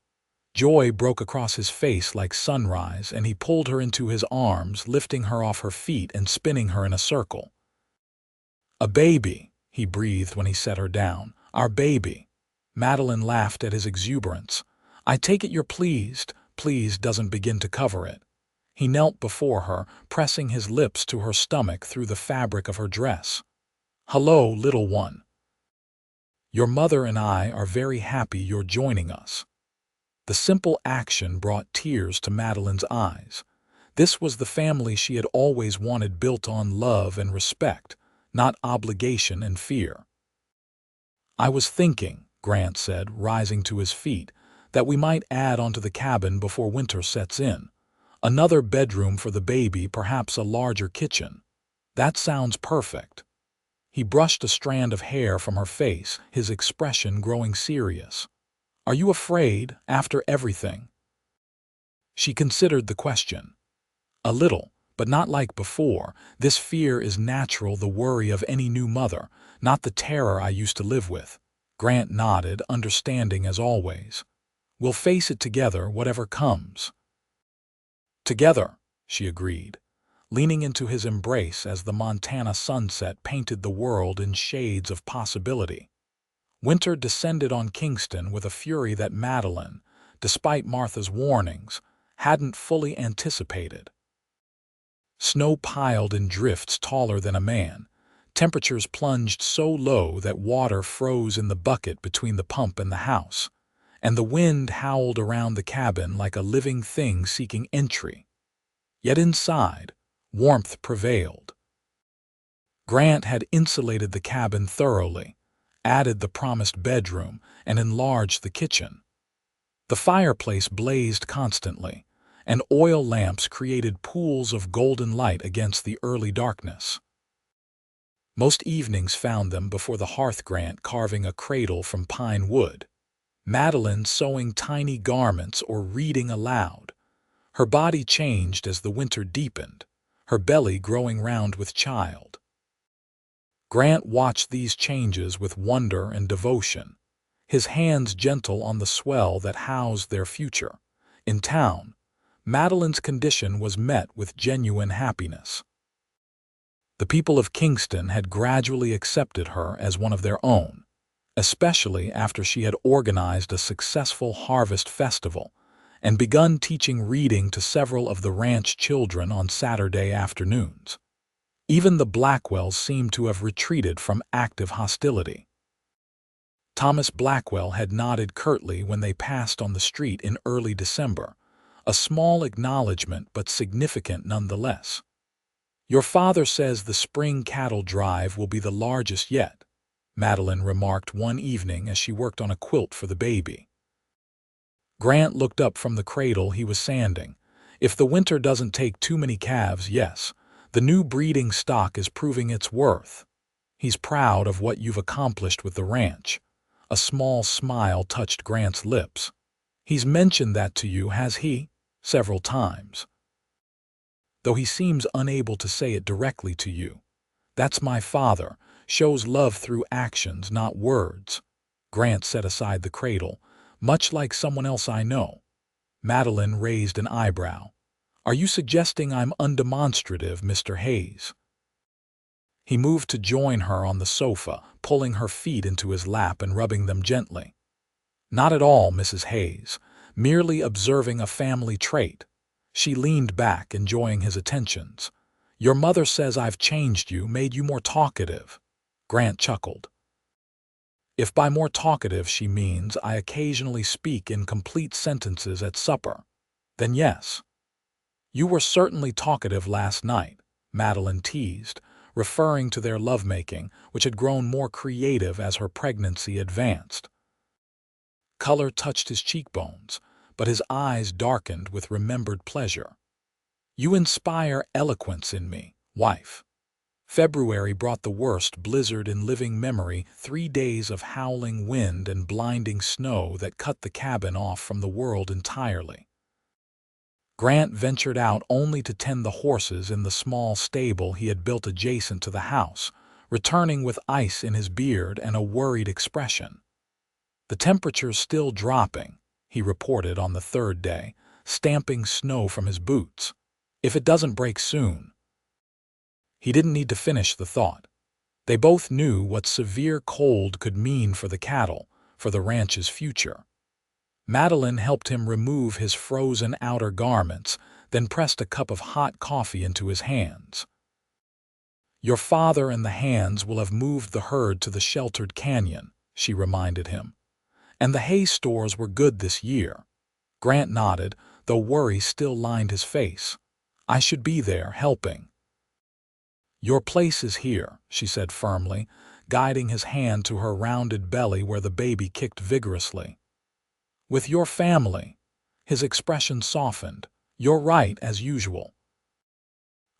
Joy broke across his face like sunrise, and he pulled her into his arms, lifting her off her feet and spinning her in a circle. "A baby," he breathed when he set her down. "Our baby." Madeline laughed at his exuberance. "I take it you're pleased." "Pleased doesn't begin to cover it." He knelt before her, pressing his lips to her stomach through the fabric of her dress. "Hello, little one. Your mother and I are very happy you're joining us." The simple action brought tears to Madeline's eyes. This was the family she had always wanted, built on love and respect, not obligation and fear. "I was thinking," Grant said, rising to his feet, "that we might add onto the cabin before winter sets in. Another bedroom for the baby, perhaps a larger kitchen." "That sounds perfect." He brushed a strand of hair from her face, his expression growing serious. "Are you afraid, after everything?" She considered the question. "A little, but not like before. This fear is natural, the worry of any new mother, not the terror I used to live with." Grant nodded, understanding as always. We'll face it together, whatever comes. Together, she agreed, leaning into his embrace as the Montana sunset painted the world in shades of possibility. Winter descended on Kingston with a fury that Madeline, despite Martha's warnings, hadn't fully anticipated. Snow piled in drifts taller than a man, temperatures plunged so low that water froze in the bucket between the pump and the house, and the wind howled around the cabin like a living thing seeking entry. Yet inside, warmth prevailed. Grant had insulated the cabin thoroughly, added the promised bedroom, and enlarged the kitchen. The fireplace blazed constantly, and oil lamps created pools of golden light against the early darkness. Most evenings found them before the hearth, Grant carving a cradle from pine wood, Madeline sewing tiny garments or reading aloud. Her body changed as the winter deepened, her belly growing round with child. Grant watched these changes with wonder and devotion, his hands gentle on the swell that housed their future. In town, Madeline's condition was met with genuine happiness. The people of Kingston had gradually accepted her as one of their own, especially after she had organized a successful harvest festival and begun teaching reading to several of the ranch children on Saturday afternoons. Even the Blackwells seemed to have retreated from active hostility. Thomas Blackwell had nodded curtly when they passed on the street in early December, a small acknowledgement but significant nonetheless. "Your father says the spring cattle drive will be the largest yet," Madeline remarked one evening as she worked on a quilt for the baby. Grant looked up from the cradle he was sanding. "If the winter doesn't take too many calves, yes. The new breeding stock is proving its worth. He's proud of what you've accomplished with the ranch." A small smile touched Grant's lips. "He's mentioned that to you, has he?" "Several times. Though he seems unable to say it directly to you. That's my father, shows love through actions, not words." Grant set aside the cradle. "Much like someone else I know." Madeline raised an eyebrow. "Are you suggesting I'm undemonstrative, Mr. Hayes?" He moved to join her on the sofa, pulling her feet into his lap and rubbing them gently. "Not at all, Mrs. Hayes. Merely observing a family trait." She leaned back, enjoying his attentions. "Your mother says I've changed you, made you more talkative." Grant chuckled. "If by more talkative she means I occasionally speak in complete sentences at supper, then yes." "You were certainly talkative last night," Madeline teased, referring to their lovemaking, which had grown more creative as her pregnancy advanced. Color touched his cheekbones, but his eyes darkened with remembered pleasure. "You inspire eloquence in me, wife." February brought the worst blizzard in living memory, 3 days of howling wind and blinding snow that cut the cabin off from the world entirely. Grant ventured out only to tend the horses in the small stable he had built adjacent to the house, returning with ice in his beard and a worried expression. "The temperature's still dropping," he reported on the 3rd day, stamping snow from his boots. "If it doesn't break soon." He didn't need to finish the thought. They both knew what severe cold could mean for the cattle, for the ranch's future. Madeline helped him remove his frozen outer garments, then pressed a cup of hot coffee into his hands. "Your father and the hands will have moved the herd to the sheltered canyon," she reminded him. "And the hay stores were good this year." Grant nodded, though worry still lined his face. "I should be there, helping." "Your place is here," she said firmly, guiding his hand to her rounded belly where the baby kicked vigorously. "With your family." His expression softened. "You're right, as usual."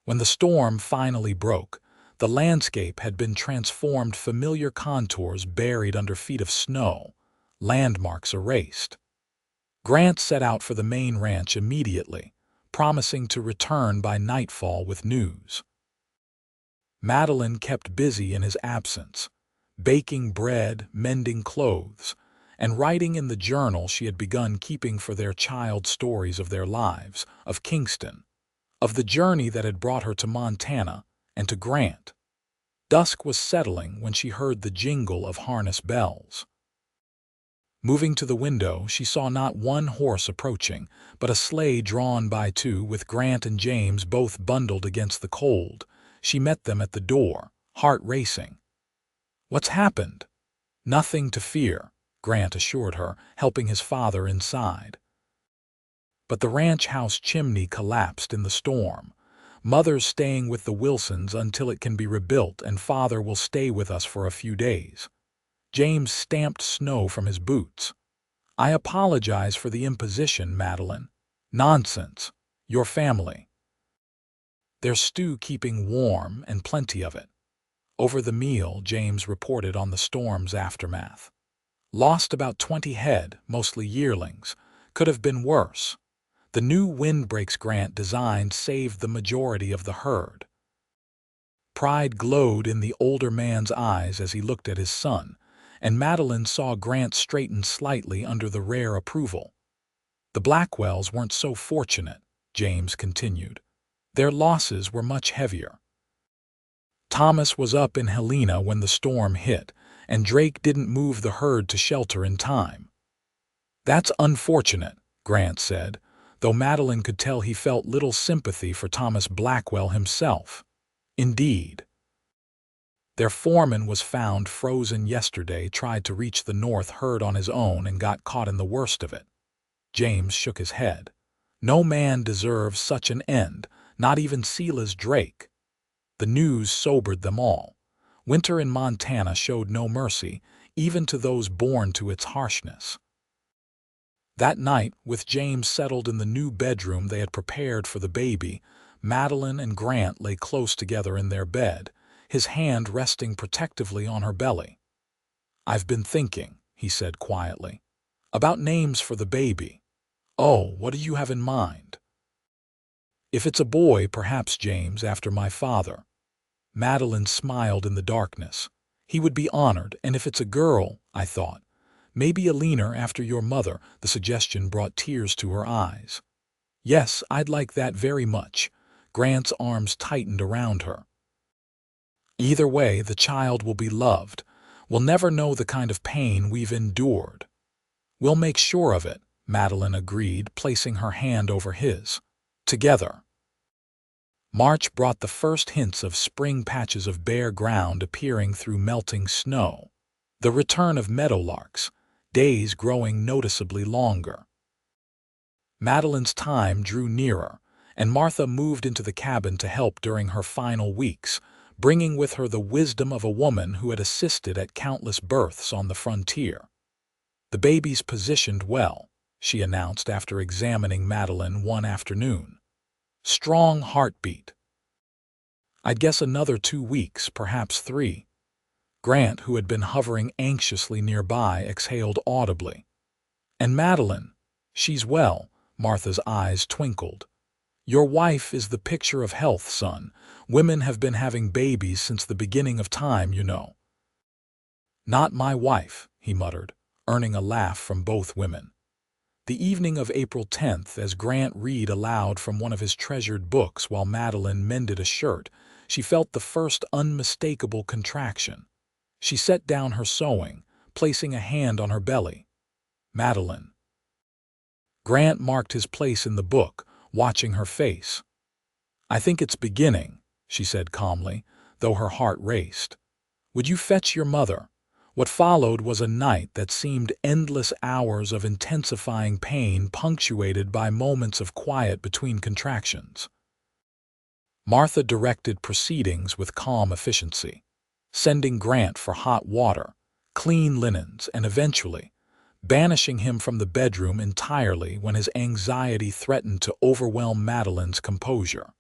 When the storm finally broke, the landscape had been transformed, familiar contours buried under feet of snow, landmarks erased. Grant set out for the main ranch immediately, promising to return by nightfall with news. Madeline kept busy in his absence, baking bread, mending clothes, and writing in the journal she had begun keeping for their child stories of their lives, of Kingston, of the journey that had brought her to Montana and to Grant. Dusk was settling when she heard the jingle of harness bells. Moving to the window, she saw not one horse approaching, but a sleigh drawn by two with Grant and James both bundled against the cold. She met them at the door, heart racing. "What's happened?" "Nothing to fear," Grant assured her, helping his father inside. But the ranch house chimney collapsed in the storm. "Mother's staying with the Wilsons until it can be rebuilt, and Father will stay with us for a few days." James stamped snow from his boots. "I apologize for the imposition, Madeline." "Nonsense. Your family." "There's stew keeping warm, and plenty of it." Over the meal, James reported on the storm's aftermath. "Lost about 20 head, mostly yearlings. Could have been worse. The new windbreaks Grant designed saved the majority of the herd." Pride glowed in the older man's eyes as he looked at his son, and Madeline saw Grant straighten slightly under the rare approval. "The Blackwells weren't so fortunate," James continued. "Their losses were much heavier. Thomas was up in Helena when the storm hit, and Drake didn't move the herd to shelter in time." "That's unfortunate," Grant said, though Madeline could tell he felt little sympathy for Thomas Blackwell himself. "Indeed. Their foreman was found frozen yesterday, tried to reach the north herd on his own and got caught in the worst of it." James shook his head. "No man deserves such an end, not even Silas Drake." The news sobered them all. Winter in Montana showed no mercy, even to those born to its harshness. That night, with James settled in the new bedroom they had prepared for the baby, Madeline and Grant lay close together in their bed, his hand resting protectively on her belly. "I've been thinking," he said quietly, "about names for the baby." "Oh, what do you have in mind?" "If it's a boy, perhaps James, after my father." Madeline smiled in the darkness. "He would be honored, and if it's a girl," I thought, "maybe Alina after your mother." The suggestion brought tears to her eyes. "Yes, I'd like that very much." Grant's arms tightened around her. "Either way, the child will be loved. We'll never know the kind of pain we've endured." "We'll make sure of it," Madeline agreed, placing her hand over his. "Together." March brought the first hints of spring, patches of bare ground appearing through melting snow. The return of meadowlarks, days growing noticeably longer. Madeline's time drew nearer, and Martha moved into the cabin to help during her final weeks, bringing with her the wisdom of a woman who had assisted at countless births on the frontier. "The baby's positioned well," she announced after examining Madeline one afternoon. "Strong heartbeat. I'd guess another 2 weeks, perhaps 3. Grant, who had been hovering anxiously nearby, exhaled audibly. "And Madeline, she's well." Martha's eyes twinkled. "Your wife is the picture of health, son. Women have been having babies since the beginning of time, you know." "Not my wife," he muttered, earning a laugh from both women. The evening of April 10th, as Grant read aloud from one of his treasured books while Madeline mended a shirt, she felt the first unmistakable contraction. She set down her sewing, placing a hand on her belly. "Madeline." Grant marked his place in the book, watching her face. "I think it's beginning," she said calmly, though her heart raced. "Would you fetch your mother?" What followed was a night that seemed endless hours of intensifying pain, punctuated by moments of quiet between contractions. Martha directed proceedings with calm efficiency, sending Grant for hot water, clean linens, and eventually banishing him from the bedroom entirely when his anxiety threatened to overwhelm Madeline's composure.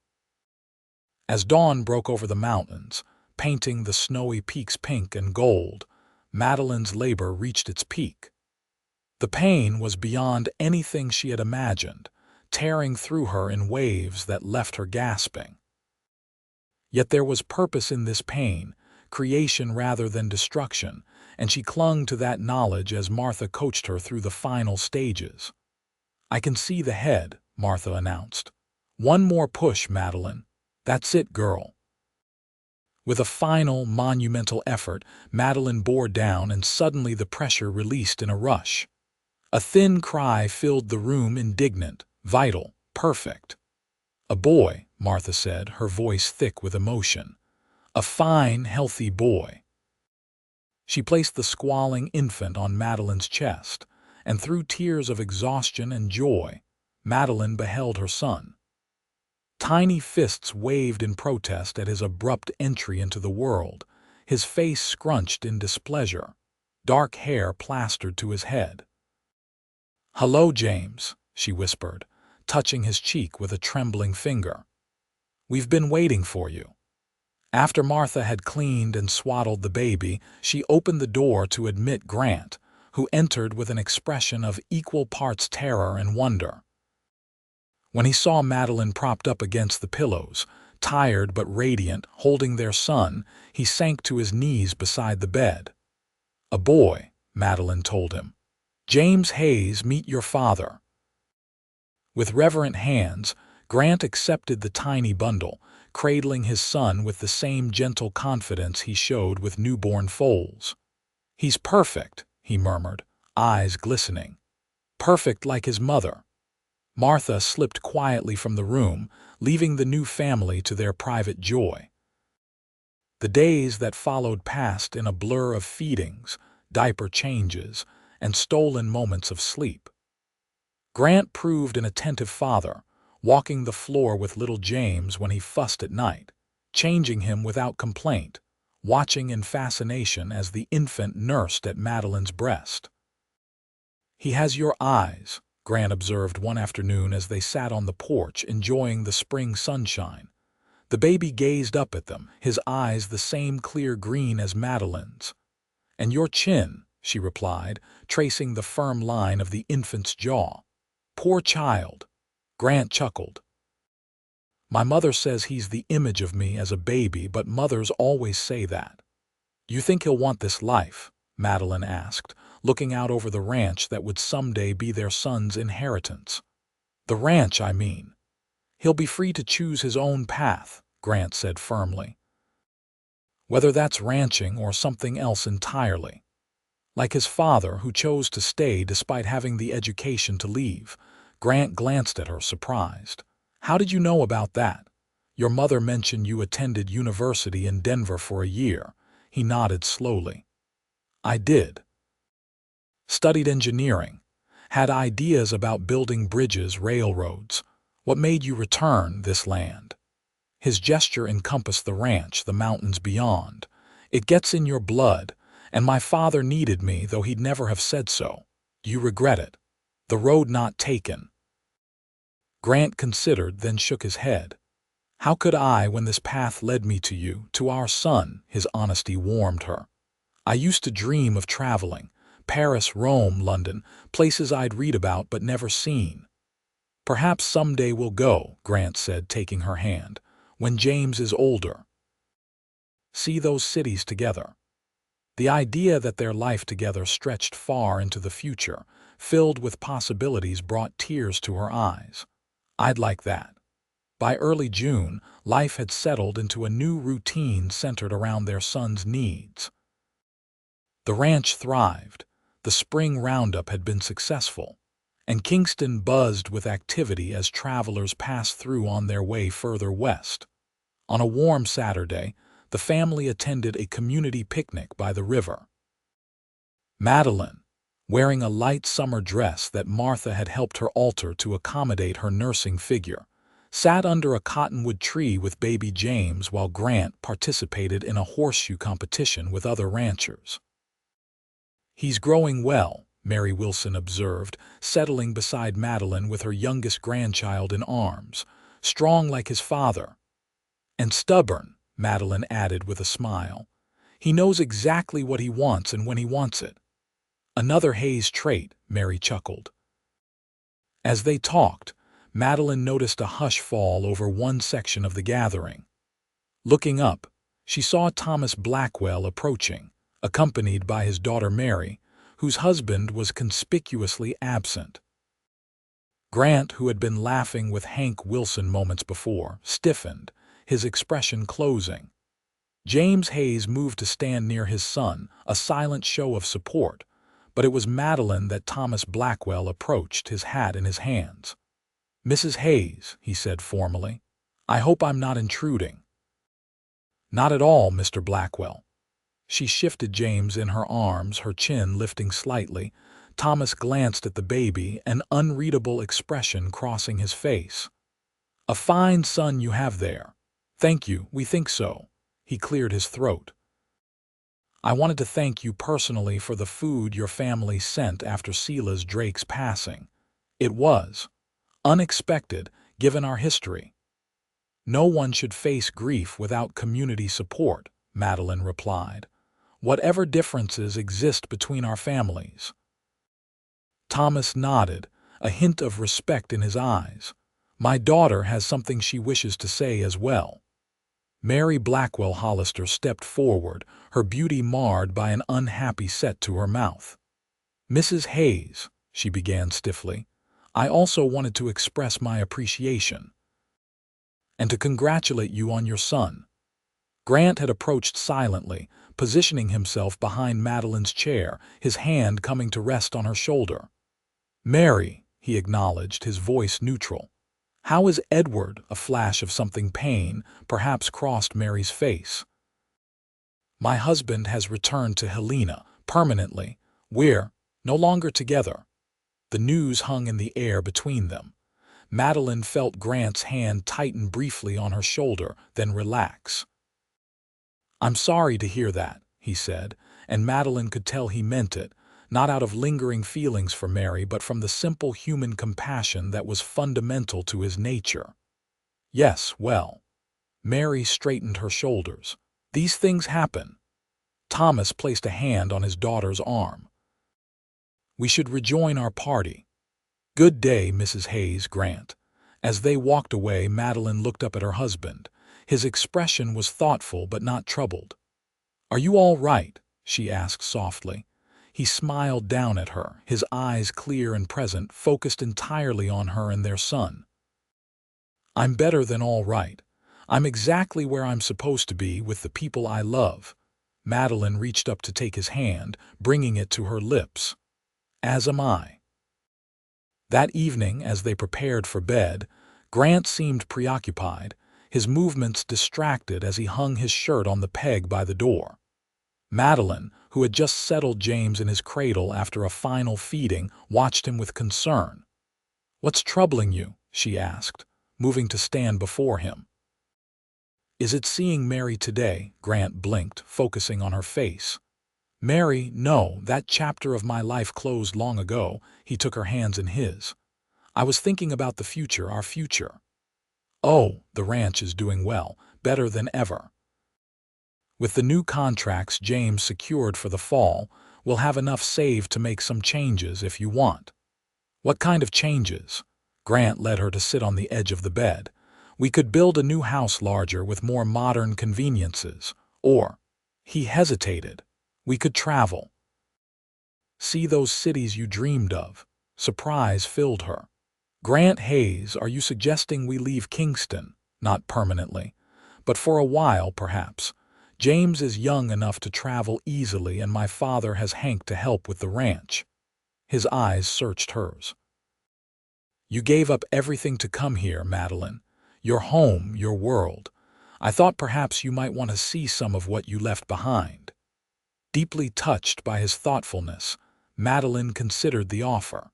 As dawn broke over the mountains, painting the snowy peaks pink and gold, Madeline's labor reached its peak. The pain was beyond anything she had imagined, tearing through her in waves that left her gasping. Yet there was purpose in this pain, creation rather than destruction, and she clung to that knowledge as Martha coached her through the final stages. "I can see the head," Martha announced. "One more push, Madeline. That's it, girl." With a final, monumental effort, Madeline bore down, and suddenly the pressure released in a rush. A thin cry filled the room, indignant, vital, perfect. "A boy," Martha said, her voice thick with emotion. "A fine, healthy boy." She placed the squalling infant on Madeline's chest, and through tears of exhaustion and joy, Madeline beheld her son. Tiny fists waved in protest at his abrupt entry into the world, his face scrunched in displeasure, dark hair plastered to his head. "Hello, James," she whispered, touching his cheek with a trembling finger. "We've been waiting for you." After Martha had cleaned and swaddled the baby, she opened the door to admit Grant, who entered with an expression of equal parts terror and wonder. When he saw Madeline propped up against the pillows, tired but radiant, holding their son, he sank to his knees beside the bed. "A boy," Madeline told him. "James Hayes, meet your father." With reverent hands, Grant accepted the tiny bundle, cradling his son with the same gentle confidence he showed with newborn foals. "He's perfect," he murmured, eyes glistening. "Perfect like his mother." Martha slipped quietly from the room, leaving the new family to their private joy. The days that followed passed in a blur of feedings, diaper changes, and stolen moments of sleep. Grant proved an attentive father, walking the floor with little James when he fussed at night, changing him without complaint, watching in fascination as the infant nursed at Madeline's breast. "He has your eyes," Grant observed one afternoon as they sat on the porch enjoying the spring sunshine. The baby gazed up at them, his eyes the same clear green as Madeline's. "And your chin," she replied, tracing the firm line of the infant's jaw. "Poor child." Grant chuckled. "My mother says he's the image of me as a baby, but mothers always say that." "You think he'll want this life?" Madeline asked, looking out over the ranch that would someday be their son's inheritance. "The ranch, I mean." "He'll be free to choose his own path," Grant said firmly. "Whether that's ranching or something else entirely. Like his father, who chose to stay despite having the education to leave." Grant glanced at her, surprised. "How did you know about that?" "Your mother mentioned you attended university in Denver for a year." He nodded slowly. "I did. Studied engineering. Had ideas about building bridges, railroads. What made you return this land?" His gesture encompassed the ranch, the mountains beyond. "It gets in your blood, and my father needed me, though he'd never have said so. Do you regret it? The road not taken?" Grant considered, then shook his head. "How could I when this path led me to you, to our son?" His honesty warmed her. "I used to dream of traveling. Paris, Rome, London, places I'd read about but never seen." "Perhaps someday we'll go," Grant said, taking her hand, "when James is older. See those cities together." The idea that their life together stretched far into the future, filled with possibilities, brought tears to her eyes. "I'd like that." By early June, life had settled into a new routine centered around their son's needs. The ranch thrived, the spring roundup had been successful, and Kingston buzzed with activity as travelers passed through on their way further west. On a warm Saturday, the family attended a community picnic by the river. Madeline, wearing a light summer dress that Martha had helped her alter to accommodate her nursing figure, sat under a cottonwood tree with baby James while Grant participated in a horseshoe competition with other ranchers. "He's growing well," Mary Wilson observed, settling beside Madeline with her youngest grandchild in arms, "strong like his father." "And stubborn," Madeline added with a smile. "He knows exactly what he wants and when he wants it." "Another Hayes trait," Mary chuckled. As they talked, Madeline noticed a hush fall over one section of the gathering. Looking up, she saw Thomas Blackwell approaching, accompanied by his daughter Mary, whose husband was conspicuously absent. Grant, who had been laughing with Hank Wilson moments before, stiffened, his expression closing. James Hayes moved to stand near his son, a silent show of support, but it was Madeline that Thomas Blackwell approached, his hat in his hands. "Mrs. Hayes," he said formally, "I hope I'm not intruding." "Not at all, Mr. Blackwell." She shifted James in her arms, her chin lifting slightly. Thomas glanced at the baby, an unreadable expression crossing his face. "A fine son you have there." "Thank you, we think so." He cleared his throat. "I wanted to thank you personally for the food your family sent after Silas Drake's passing. It was unexpected, given our history." "No one should face grief without community support," Madeline replied. "Whatever differences exist between our families." Thomas nodded, a hint of respect in his eyes. "My daughter has something she wishes to say as well." Mary Blackwell Hollister stepped forward, her beauty marred by an unhappy set to her mouth. "Mrs. Hayes," she began stiffly, "I also wanted to express my appreciation and to congratulate you on your son." Grant had approached silently, positioning himself behind Madeline's chair, his hand coming to rest on her shoulder. "Mary," he acknowledged, his voice neutral. "How is Edward?" A flash of something pain perhaps crossed Mary's face. "My husband has returned to Helena, permanently. We're no longer together." The news hung in the air between them. Madeline felt Grant's hand tighten briefly on her shoulder, then relax. "I'm sorry to hear that," he said, and Madeline could tell he meant it, not out of lingering feelings for Mary, but from the simple human compassion that was fundamental to his nature. "Yes, well." Mary straightened her shoulders. "These things happen." Thomas placed a hand on his daughter's arm. "We should rejoin our party." "Good day, Mrs. Hayes." Grant. As they walked away, Madeline looked up at her husband. His expression was thoughtful but not troubled. "Are you all right?" she asked softly. He smiled down at her, his eyes clear and present, focused entirely on her and their son. "I'm better than all right. I'm exactly where I'm supposed to be with the people I love." Madeline reached up to take his hand, bringing it to her lips. "As am I." That evening, as they prepared for bed, Grant seemed preoccupied, his movements distracted as he hung his shirt on the peg by the door. Madeline, who had just settled James in his cradle after a final feeding, watched him with concern. "What's troubling you?" she asked, moving to stand before him. "Is it seeing Mary today?" Grant blinked, focusing on her face. "Mary, no, that chapter of my life closed long ago." He took her hands in his. "I was thinking about the future, our future." "Oh, the ranch is doing well, better than ever. With the new contracts James secured for the fall, we'll have enough saved to make some changes if you want." "What kind of changes?" Grant led her to sit on the edge of the bed. "We could build a new house larger with more modern conveniences. Or," he hesitated, "we could travel. See those cities you dreamed of." Surprise filled her. "Grant Hayes, are you suggesting we leave Kingston?" "Not permanently, but for a while, perhaps. James is young enough to travel easily, and my father has Hank to help with the ranch." His eyes searched hers. "You gave up everything to come here, Madeline. Your home, your world. I thought perhaps you might want to see some of what you left behind." Deeply touched by his thoughtfulness, Madeline considered the offer.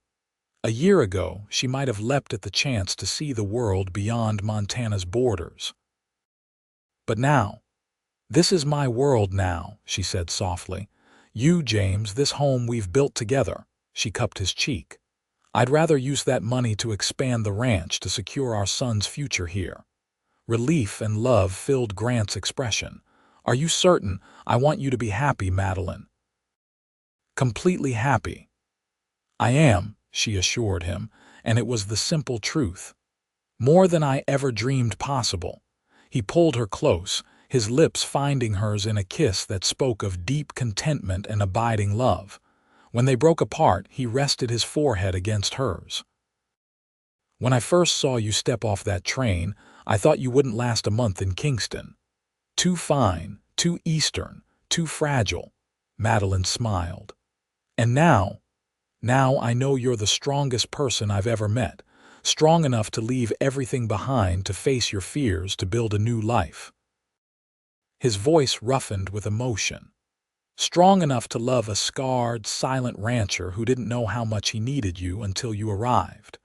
A year ago, she might have leapt at the chance to see the world beyond Montana's borders. But now, "This is my world now," she said softly. "You, James, this home we've built together." She cupped his cheek. "I'd rather use that money to expand the ranch to secure our son's future here." Relief and love filled Grant's expression. "Are you certain? I want you to be happy, Madeline." "Completely happy." "I am," she assured him, and it was the simple truth. "More than I ever dreamed possible." He pulled her close, his lips finding hers in a kiss that spoke of deep contentment and abiding love. When they broke apart, he rested his forehead against hers. "When I first saw you step off that train, I thought you wouldn't last a month in Kingston. Too fine, too Eastern, too fragile." Madeline smiled. "And now I know you're the strongest person I've ever met, strong enough to leave everything behind to face your fears to build a new life." His voice roughened with emotion. "Strong enough to love a scarred, silent rancher who didn't know how much he needed you until you arrived."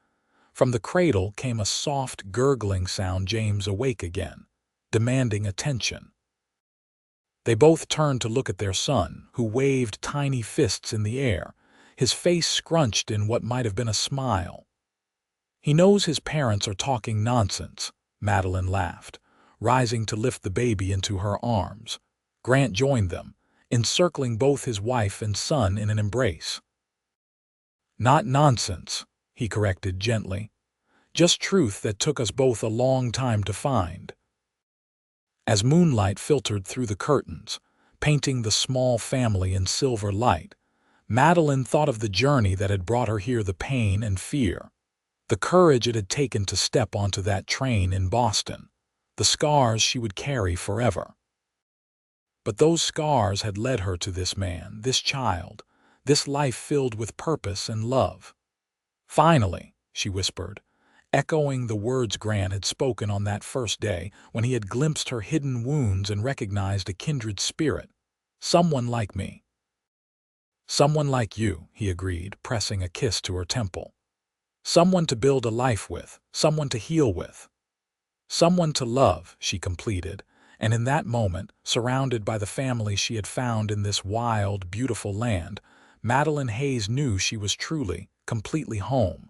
From the cradle came a soft, gurgling sound. James awake again, demanding attention. They both turned to look at their son, who waved tiny fists in the air, his face scrunched in what might have been a smile. "He knows his parents are talking nonsense," Madeline laughed, rising to lift the baby into her arms. Grant joined them, encircling both his wife and son in an embrace. "Not nonsense," he corrected gently. "Just truth that took us both a long time to find." As moonlight filtered through the curtains, painting the small family in silver light, Madeline thought of the journey that had brought her here, the pain and fear, the courage it had taken to step onto that train in Boston, the scars she would carry forever. But those scars had led her to this man, this child, this life filled with purpose and love. "Finally," she whispered, echoing the words Grant had spoken on that first day when he had glimpsed her hidden wounds and recognized a kindred spirit. "Someone like me." "Someone like you," he agreed, pressing a kiss to her temple. "Someone to build a life with, someone to heal with. Someone to love," she completed, and in that moment, surrounded by the family she had found in this wild, beautiful land, Madeline Hayes knew she was truly, completely home.